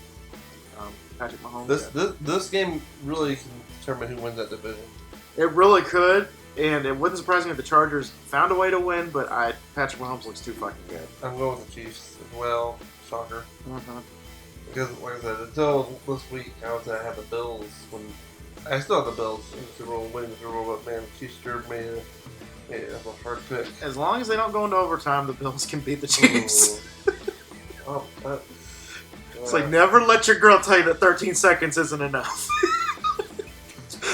Speaker 1: Patrick Mahomes.
Speaker 2: This game really can determine who wins that division.
Speaker 1: It really could, and it wouldn't surprise me if the Chargers found a way to win, but Patrick Mahomes looks too fucking good.
Speaker 2: I'm going with the Chiefs as well. Shocker.
Speaker 1: Mm-hmm.
Speaker 2: Because, like I said, until this week, I was going to have the Bills. I still have the Bills in the Super Bowl, winning the Super Bowl, but man, Chiefs sure made a hard pick.
Speaker 1: As long as they don't go into overtime, the Bills can beat the Chiefs. It's like, never let your girl tell you that 13 seconds isn't enough.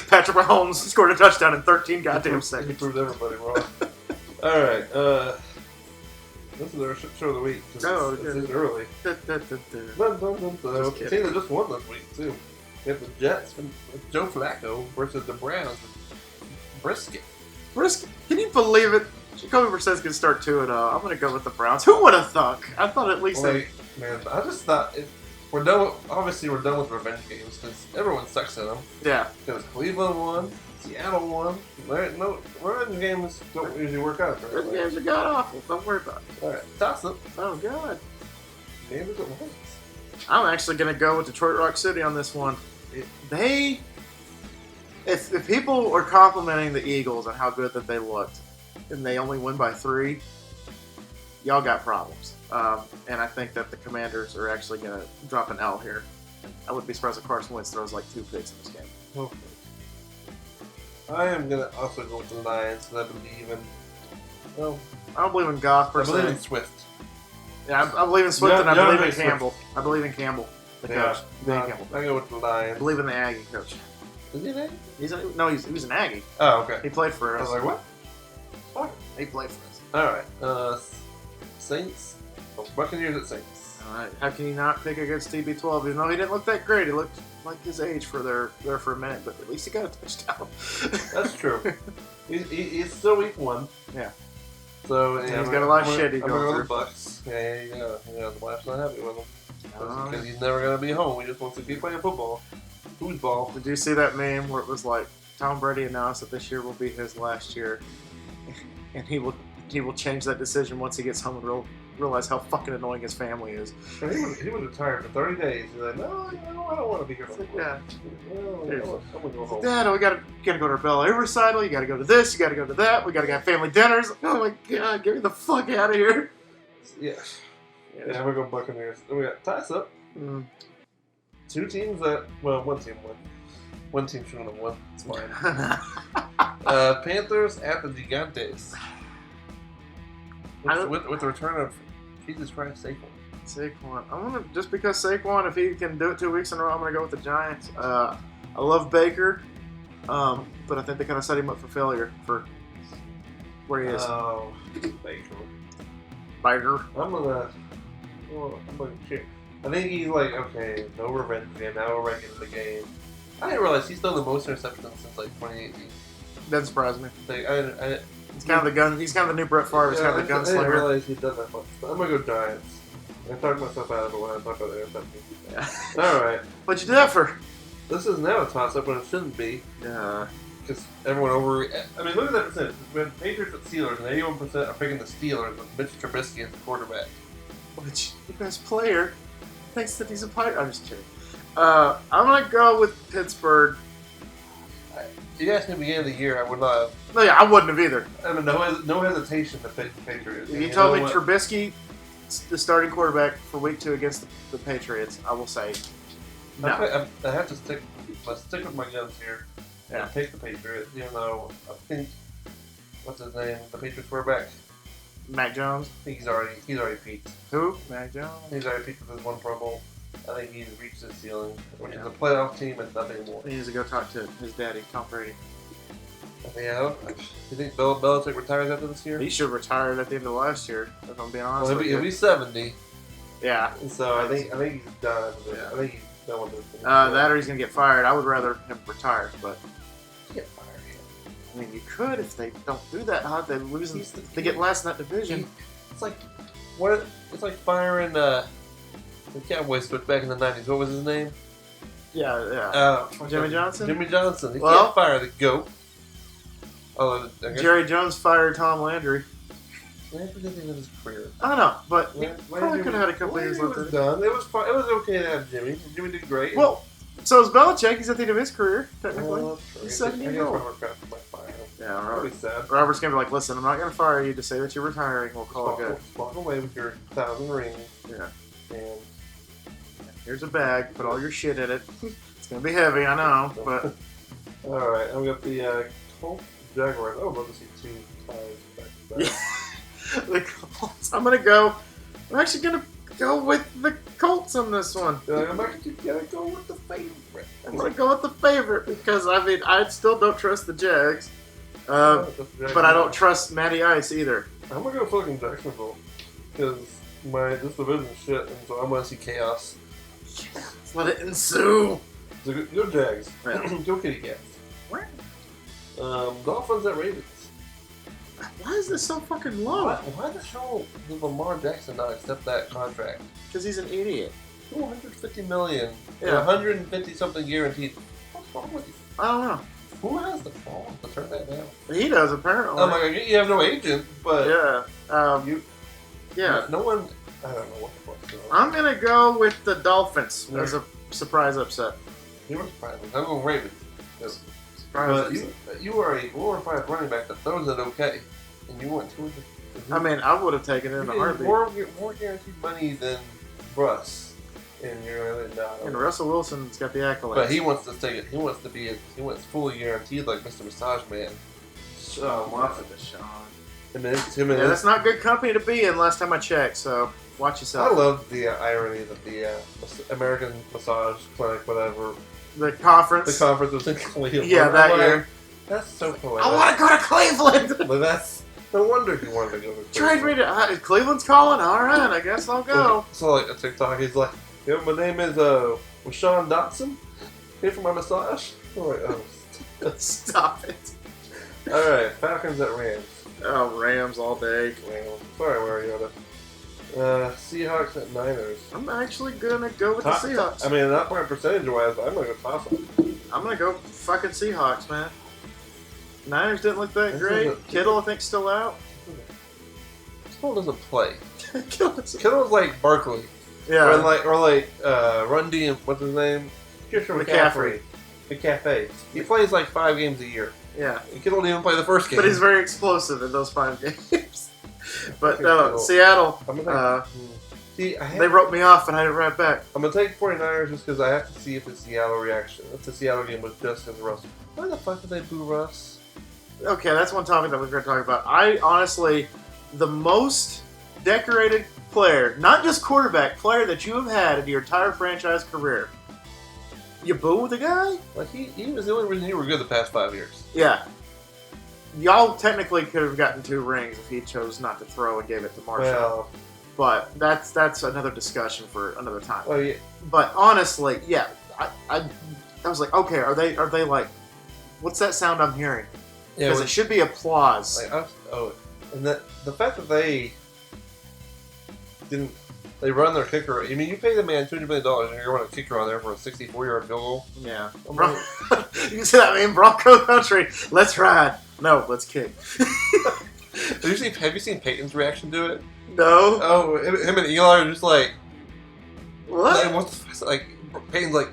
Speaker 1: Patrick Mahomes scored a touchdown in 13 goddamn seconds.
Speaker 2: He proved everybody wrong. All right. This is our show of the week. It's early. The team that just won this week, too. We have the Jets with Joe Flacco versus the Browns with Brisket.
Speaker 1: Can you believe it? Jacoby Brissett's gonna start 2-0. I'm gonna go with the Browns. Who would have thunk? I thought at least.
Speaker 2: Man, I just thought we're done. Obviously, we're done with revenge games because everyone sucks in them.
Speaker 1: Yeah.
Speaker 2: Because Cleveland won, Seattle won. No, revenge games don't usually work out.
Speaker 1: Revenge games are god awful. Don't worry about it.
Speaker 2: All right, toss up.
Speaker 1: Oh god.
Speaker 2: Maybe it wins.
Speaker 1: I'm actually gonna go with Detroit Rock City on this one. If people are complimenting the Eagles on how good that they looked, and they only win by 3, y'all got problems. And I think that the Commanders are actually going to drop an L here. I wouldn't be surprised if Carson Wentz throws like 2 picks in this game.
Speaker 2: Hopefully. I am going to also go with the Lions because I believe in... Well,
Speaker 1: I don't believe in Goff per
Speaker 2: I believe
Speaker 1: se.
Speaker 2: in Swift.
Speaker 1: Yeah, I believe in Swift, and I believe in
Speaker 2: Swift.
Speaker 1: Campbell. I believe in Campbell, the coach. Dan Campbell.
Speaker 2: I go with the Lions.
Speaker 1: I believe in the Aggie coach.
Speaker 2: Is he an Aggie?
Speaker 1: He was an Aggie.
Speaker 2: Oh, okay.
Speaker 1: He played for
Speaker 2: I
Speaker 1: us.
Speaker 2: was like, what? Fuck.
Speaker 1: He played for us.
Speaker 2: Alright, Saints. Oh, Buccaneers at Saints.
Speaker 1: All right. How can you not pick against TB12? Even though he didn't look that great, he looked like his age for there for a minute, but at least he got a touchdown.
Speaker 2: That's true. He's still week 1.
Speaker 1: Yeah.
Speaker 2: So yeah,
Speaker 1: he's got a lot of shit he's
Speaker 2: I'm
Speaker 1: going
Speaker 2: going
Speaker 1: through.
Speaker 2: with the Bucks. Yeah, the wife's not happy with him.
Speaker 1: Oh,
Speaker 2: Because he's never going to be home. He just wants to keep playing football. Foosball.
Speaker 1: Did you see that meme where it was like Tom Brady announced that this year will be his last year, and he will change that decision once he gets home and realize how fucking annoying his family is.
Speaker 2: He was retired for 30 days. He's like, no, I don't want to be here for
Speaker 1: Yeah.
Speaker 2: I'm going to go home.
Speaker 1: Dad, we gotta go to our ballet recital. You gotta go to this. You gotta go to that. We gotta have family dinners. Oh my god, get me the fuck out of here.
Speaker 2: Yeah, we're going Buccaneers. Then we got toss up.
Speaker 1: Mm.
Speaker 2: 2 teams that, well, one team won. One team shouldn't have won. It's fine. Panthers at the Gigantes. With the return of Jesus Christ,
Speaker 1: Saquon. I'm gonna just because Saquon, if he can do it 2 weeks in a row, I'm gonna go with the Giants. I love Baker, but I think they kind of set him up for failure for where he is.
Speaker 2: Oh, Baker.
Speaker 1: Baker.
Speaker 2: I'm gonna cheer. I think he's like, okay, no revenge game. Now we're right into the game. I didn't realize he's done the most interceptions since like 2018.
Speaker 1: Doesn't surprise me.
Speaker 2: Like,
Speaker 1: He's kind of the gun. He's kind of the new Brett Favre. He's kind of the
Speaker 2: I didn't
Speaker 1: gunslinger.
Speaker 2: realize he'd done that much. But I'm gonna go Giants. I talked myself out of it when I talked about the interceptions.
Speaker 1: Yeah.
Speaker 2: All right.
Speaker 1: What'd you do that for?
Speaker 2: This is now a toss-up when it shouldn't be.
Speaker 1: Yeah.
Speaker 2: Because everyone I mean, look at that percentage. When Patriots at Steelers, and 81% are picking the Steelers with Mitch Trubisky as the quarterback.
Speaker 1: Which the best player thinks that he's a pirate. I'm just kidding. I'm gonna go with Pittsburgh.
Speaker 2: If you asked me at the beginning of the year, I would not have.
Speaker 1: No, yeah, I wouldn't have either.
Speaker 2: I mean, no hesitation to pick the Patriots.
Speaker 1: If you told me Trubisky, the starting quarterback for Week 2 against the Patriots, I will say no.
Speaker 2: I have to stick. Let's stick with my guns here.
Speaker 1: Yeah.
Speaker 2: And take the Patriots, even though I think what's his name, the Patriots quarterback.
Speaker 1: Mac Jones.
Speaker 2: I think he's already peaked.
Speaker 1: Who? Mac Jones.
Speaker 2: He's already peaked with his 1 Pro Bowl. I think he's reached his ceiling, which is a playoff team and nothing more.
Speaker 1: He needs to go talk to his daddy, Tom Brady.
Speaker 2: Yeah, you think Belichick retires after this year?
Speaker 1: He should have retired at the end of last year, if I'm being honest
Speaker 2: Well,
Speaker 1: with
Speaker 2: he'll
Speaker 1: you.
Speaker 2: be 70.
Speaker 1: Yeah.
Speaker 2: And so I think he's done.
Speaker 1: Yeah.
Speaker 2: I think he's done with this.
Speaker 1: That or he's going to get fired. I would rather him retire, but
Speaker 2: Get fired.
Speaker 1: I mean, you could if they don't do that. Huh? They lose. They get last in that division.
Speaker 2: It's like what? It's like firing the Cowboys switch back in the 90s. What was his name?
Speaker 1: Yeah. Jimmy Johnson?
Speaker 2: Jimmy Johnson. He
Speaker 1: Well-
Speaker 2: can't fire the GOAT. Oh, I guess
Speaker 1: Jerry Jones fired Tom Landry.
Speaker 2: Landry didn't even have his career.
Speaker 1: I don't know, but he
Speaker 2: Landry
Speaker 1: probably could have had a couple years left.
Speaker 2: was
Speaker 1: in it.
Speaker 2: done. It was fine. It was okay to have Jimmy. Jimmy did great.
Speaker 1: Well, so is Belichick. He's at the end of his career, technically.
Speaker 2: that's true.
Speaker 1: He's 70
Speaker 2: I
Speaker 1: years
Speaker 2: guess
Speaker 1: old.
Speaker 2: Robert Kraft might fire him.
Speaker 1: Yeah,
Speaker 2: That'd be sad.
Speaker 1: Robert's going to be like, listen, I'm not going to fire you to say that you're retiring. We'll call it good.
Speaker 2: Walk away with your 1,000 rings.
Speaker 1: Yeah.
Speaker 2: And
Speaker 1: Here's a bag. Put all your shit in it. It's going to be heavy, I know, but...
Speaker 2: all right, I've got the Colts Jaguars. Oh, love to see 2 ties back to back.
Speaker 1: The Colts. I'm actually going to go with the Colts on this one.
Speaker 2: I'm actually gonna go with the favorite.
Speaker 1: I'm going to go with the favorite because, I mean, I still don't trust the Jags. But I don't trust Matty Ice either.
Speaker 2: I'm gonna go fucking Jacksonville because this division is shit, and so I'm gonna see chaos.
Speaker 1: Let's let it ensue.
Speaker 2: So go Jags.
Speaker 1: Yeah.
Speaker 2: Go Kitty Cats. Dolphins at Ravens.
Speaker 1: Why is this so fucking low?
Speaker 2: Why the hell did Lamar Jackson not accept that contract?
Speaker 1: Because he's an idiot.
Speaker 2: $250 million.
Speaker 1: Yeah.
Speaker 2: 150 something guaranteed. What's wrong with you?
Speaker 1: I don't know.
Speaker 2: Who has the balls to turn that down?
Speaker 1: He does, apparently.
Speaker 2: Oh my god, you have no agent, but
Speaker 1: Yeah. Yeah.
Speaker 2: no one. I don't know what the fuck's going on.
Speaker 1: I'm going to go with the Dolphins as a surprise upset.
Speaker 2: You were surprising. I'm going Ravens. Yes.
Speaker 1: Surprise
Speaker 2: But
Speaker 1: upset.
Speaker 2: you are a glorified running back that throws it okay, and you want 200.
Speaker 1: I mean, I would have taken it in a heartbeat.
Speaker 2: More guaranteed money than Russ, and you're really not.
Speaker 1: And Russell Wilson's got the accolades.
Speaker 2: But he wants to take it. He wants fully guaranteed, like Mr. Massage Man.
Speaker 1: Oh, Muffin Deshaun.
Speaker 2: Yeah,
Speaker 1: That's not good company to be in last time I checked, so watch
Speaker 2: I
Speaker 1: yourself.
Speaker 2: love the irony that the American Massage Clinic, whatever,
Speaker 1: The conference.
Speaker 2: the conference was in Cleveland.
Speaker 1: Yeah, that
Speaker 2: I'm like,
Speaker 1: year.
Speaker 2: That's so poetic.
Speaker 1: I want to go to Cleveland!
Speaker 2: But that's no wonder he wanted to go to
Speaker 1: Trade
Speaker 2: Cleveland.
Speaker 1: me to... Cleveland's calling? Alright, I guess I'll go.
Speaker 2: So like a TikTok, he's like, "Yo, my name is Rashawn Dotson. Here for my massage." I'm like, oh,
Speaker 1: Stop it.
Speaker 2: all right, Falcons at Rams.
Speaker 1: Oh, Rams all day.
Speaker 2: Rams. Sorry, Mariota. Seahawks at Niners.
Speaker 1: I'm actually gonna go with the Seahawks.
Speaker 2: I mean, not by percentage wise, but I'm gonna go toss them.
Speaker 1: I'm gonna go fucking Seahawks, man. Niners didn't look that
Speaker 2: This
Speaker 1: great.
Speaker 2: isn't-
Speaker 1: Kittle, I think, still out.
Speaker 2: Kittle doesn't play.
Speaker 1: Kittle's-
Speaker 2: Kittle's like Barkley,
Speaker 1: yeah.
Speaker 2: or like Run D and what's his name? Christian
Speaker 1: McCaffrey.
Speaker 2: McCaffrey. He plays like 5 games a year.
Speaker 1: Yeah.
Speaker 2: And Kittle didn't even play the first game.
Speaker 1: But he's very explosive in those 5 games. But
Speaker 2: Okay,
Speaker 1: no,
Speaker 2: Kittle.
Speaker 1: Seattle,
Speaker 2: I'm gonna see.
Speaker 1: they wrote me off and I didn't write back.
Speaker 2: I'm gonna take 49ers just because I have to see if the Seattle reaction. If the Seattle game was just because Russ. Why the fuck did they boo Russ?
Speaker 1: Okay, that's one topic that we're going to talk about. I honestly, the most decorated player, not just quarterback, player that you have had in your entire franchise career. You boo the guy?
Speaker 2: Like he was the only reason you were good the past 5 years.
Speaker 1: Yeah. Y'all technically could have gotten 2 rings if he chose not to throw and gave it to Marshall.
Speaker 2: Well,
Speaker 1: But that's another discussion for another time.
Speaker 2: well, yeah.
Speaker 1: But honestly, yeah, I was like, okay, are they like, what's that sound I'm hearing?
Speaker 2: Yeah,
Speaker 1: Because it should be applause.
Speaker 2: like, and the fact that they didn't, they run their kicker. I mean, you pay the man $200 million and you're running a kicker on there for a 64-yard field goal.
Speaker 1: Yeah.
Speaker 2: I'm
Speaker 1: Bron-
Speaker 2: like,
Speaker 1: you can see that, I mean, Bronco country. Let's ride. No, let's kick.
Speaker 2: have you seen Peyton's reaction to it?
Speaker 1: No.
Speaker 2: Oh, him and Eli are just like,
Speaker 1: What?
Speaker 2: like, what the fuck? Like Peyton's like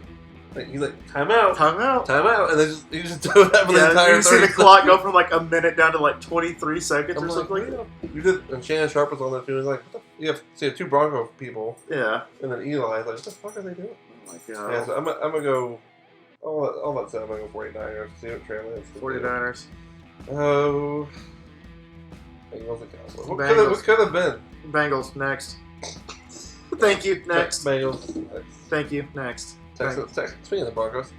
Speaker 2: he's like time out,
Speaker 1: Time out.
Speaker 2: and he just do that for the
Speaker 1: Yeah,
Speaker 2: entire.
Speaker 1: you can see
Speaker 2: 30
Speaker 1: the clock go from like a minute down to like 23 seconds
Speaker 2: I'm
Speaker 1: or
Speaker 2: like,
Speaker 1: something like that.
Speaker 2: "What? You did, and Shannon Sharp was on there too. He's like, what the, you have 2 Bronco people,
Speaker 1: Yeah.
Speaker 2: and then Eli is like, what the fuck are they doing?
Speaker 1: Oh my God.
Speaker 2: Yeah, so I'm gonna go. I'll let say I'm gonna go 49ers. See what Trey Lance can do.
Speaker 1: 49ers.
Speaker 2: Oh, Bengals and Cowboys. What
Speaker 1: Bengals.
Speaker 2: could have been?
Speaker 1: Bengals, next. Thank you, next.
Speaker 2: Bengals. Next.
Speaker 1: Thank you, next.
Speaker 2: Texans. Speaking of the Broncos,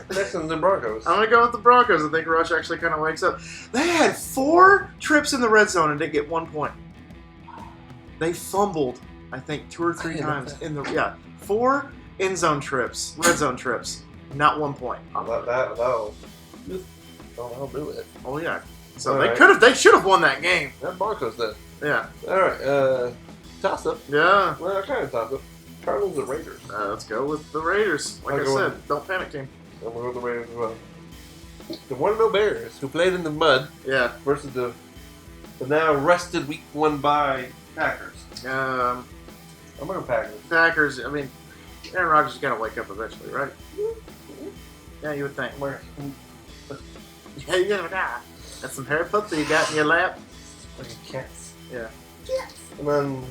Speaker 2: Texans and Broncos.
Speaker 1: I'm going to go with the Broncos. I think Rush actually kind of wakes up. They had 4 trips in the red zone and didn't get 1 point. They fumbled, I think, 2 or 3 times in the 4 end zone trips, red zone trips, not 1 point.
Speaker 2: That'll do it.
Speaker 1: Oh yeah. So
Speaker 2: All
Speaker 1: they
Speaker 2: right.
Speaker 1: they should have won that game.
Speaker 2: That Broncos then.
Speaker 1: Yeah.
Speaker 2: All right. Toss up.
Speaker 1: Yeah.
Speaker 2: Well, kind of toss up. Cardinals and Raiders.
Speaker 1: Let's go with the Raiders. Like
Speaker 2: I'll
Speaker 1: I
Speaker 2: go
Speaker 1: said,
Speaker 2: with-
Speaker 1: don't panic, team.
Speaker 2: I'm going with the Raiders as well. The 1-0 Bears, who played in the mud,
Speaker 1: Yeah.
Speaker 2: versus the now rested Week 1 bye Packers. I'm going to Packers.
Speaker 1: Packers. I mean, Aaron Rodgers is gonna wake up eventually, right? Yeah, you would think. Yeah, you never die. That's some Harry Potter you got in your lap.
Speaker 2: Like cats.
Speaker 1: Yeah.
Speaker 2: And then,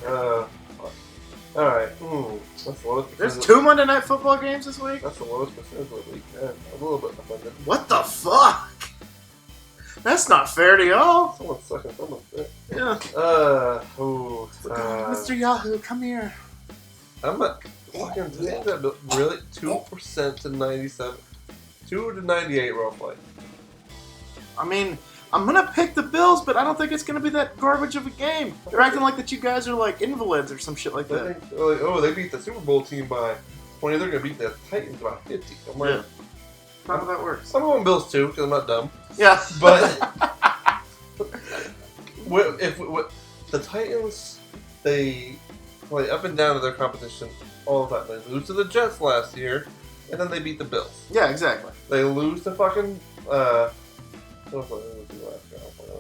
Speaker 2: alright. That's the lowest
Speaker 1: There's
Speaker 2: percentage.
Speaker 1: 2 Monday Night Football games this week.
Speaker 2: That's the lowest percentage of the week. Yeah, a little bit offended.
Speaker 1: What the fuck? That's not fair to y'all.
Speaker 2: Someone's sucking someone's dick.
Speaker 1: Yeah. Mr. Yahoo, come here.
Speaker 2: I'm not fucking saying that, but really 2% to 97. 2 to 98 roughly.
Speaker 1: I mean, I'm gonna pick the Bills, but I don't think it's gonna be that garbage of a game. You're acting like that you guys are like invalids or some shit like
Speaker 2: They
Speaker 1: that.
Speaker 2: think, like, oh, they beat the Super Bowl team by 20. They're going to beat the Titans by 50. I'm like,
Speaker 1: Yeah. How that works.
Speaker 2: I'm going Bills too, because I'm not dumb.
Speaker 1: Yeah.
Speaker 2: But The Titans, they play up and down to their competition all the time. They lose to the Jets last year, and then they beat the Bills.
Speaker 1: Yeah, exactly.
Speaker 2: They lose to fucking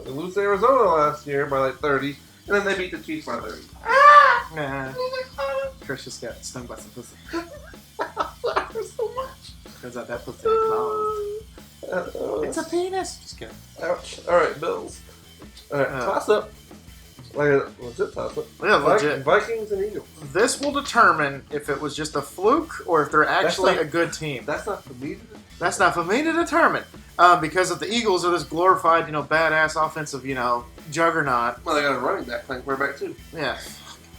Speaker 2: they lose to Arizona last year by like 30, and then they beat the Chiefs by 30.
Speaker 1: Nah. Chris just got stung by some pussy.
Speaker 2: That hurts so much.
Speaker 1: Turns out that pussy ain't closed. It's a penis. Just kidding.
Speaker 2: Ouch. Alright, Bills. Alright, toss up. Like a legit toss up.
Speaker 1: Yeah, legit.
Speaker 2: Vikings and Eagles.
Speaker 1: This will determine if it was just a fluke or if they're actually a good team.
Speaker 2: That's not for me to determine.
Speaker 1: That's not for me to determine. Because if the Eagles are this glorified, badass offensive, juggernaut.
Speaker 2: Well, they got a running back playing quarterback too.
Speaker 1: Yeah.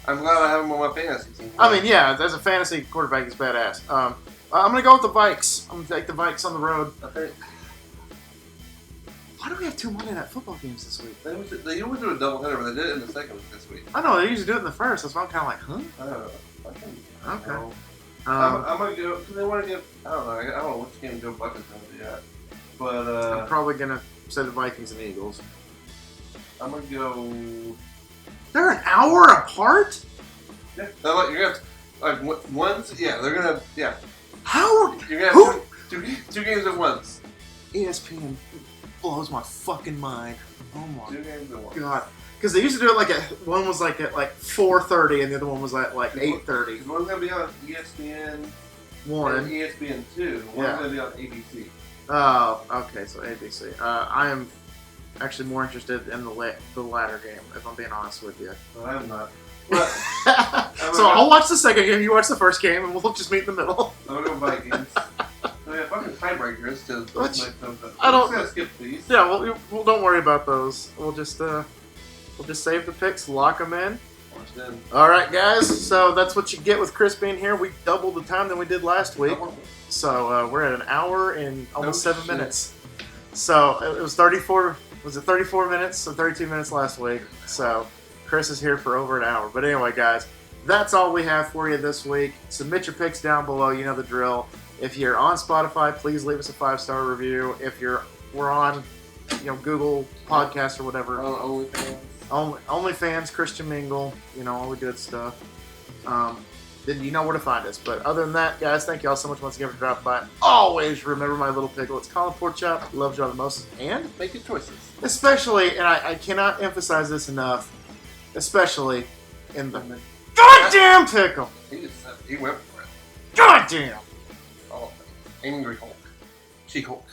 Speaker 2: I'm glad I have him on my fantasy team.
Speaker 1: I mean, yeah, as a fantasy quarterback, he's badass. I'm going to go with the Vikes. I'm going to take the Vikes on the road.
Speaker 2: Okay.
Speaker 1: Why do we have 2 Monday Night Football games this week?
Speaker 2: They always do a doubleheader, but they did it in the second week this week.
Speaker 1: I know, they usually do it in the first. That's why I'm kind of like, huh?
Speaker 2: I don't know.
Speaker 1: Okay.
Speaker 2: I'm going to go, because they want to give, I don't know which game Joe Bucket's going to do yet. But,
Speaker 1: I'm probably going to say the Vikings and Eagles.
Speaker 2: I'm going to go...
Speaker 1: They're an hour apart?
Speaker 2: Yeah. You're going to have, ones, yeah, they're going to, yeah.
Speaker 1: How?
Speaker 2: You're going to have two games at once.
Speaker 1: ESPN blows my fucking mind. Oh my
Speaker 2: 2 games at once.
Speaker 1: god. Because they used to do it like one was like at 4:30 and the other one was at like 8:30.
Speaker 2: One's going to be on ESPN
Speaker 1: 1.
Speaker 2: and ESPN 2. One's going to be on ABC.
Speaker 1: Oh, okay, so ABC. I am actually more interested in the latter game, if I'm being honest with you.
Speaker 2: Well, I'm not. But
Speaker 1: So I'll watch the second game, you watch the first game, and we'll just meet in the middle.
Speaker 2: I'm going to go Vikings. So yeah, fucking tiebreakers.
Speaker 1: I don't.
Speaker 2: I'm gonna skip these.
Speaker 1: Yeah, well, don't worry about those. We'll just save the picks, lock them in.
Speaker 2: Watch them.
Speaker 1: All right, guys. So that's what you get with Chris being here. We doubled the time than we did last week. So we're at an hour and almost 7 minutes. So it was 34. Was it 34 minutes? So 32 minutes last week. So Chris is here for over an hour. But anyway, guys, that's all we have for you this week. Submit your picks down below. You know the drill. If you're on Spotify, please leave us a 5-star review. If we're on, Google Podcasts or whatever. OnlyFans, Christian Mingle, all the good stuff. Then you know where to find us. But other than that, guys, thank you all so much once again for dropping by. Always remember my little piglets, Colin Porkchop, loves y'all the most, and
Speaker 2: make good choices.
Speaker 1: Especially, and I cannot emphasize this enough, especially in the goddamn pickle.
Speaker 2: He went for it.
Speaker 1: Goddamn.
Speaker 2: Oh, Angry Hulk. She-Hulk.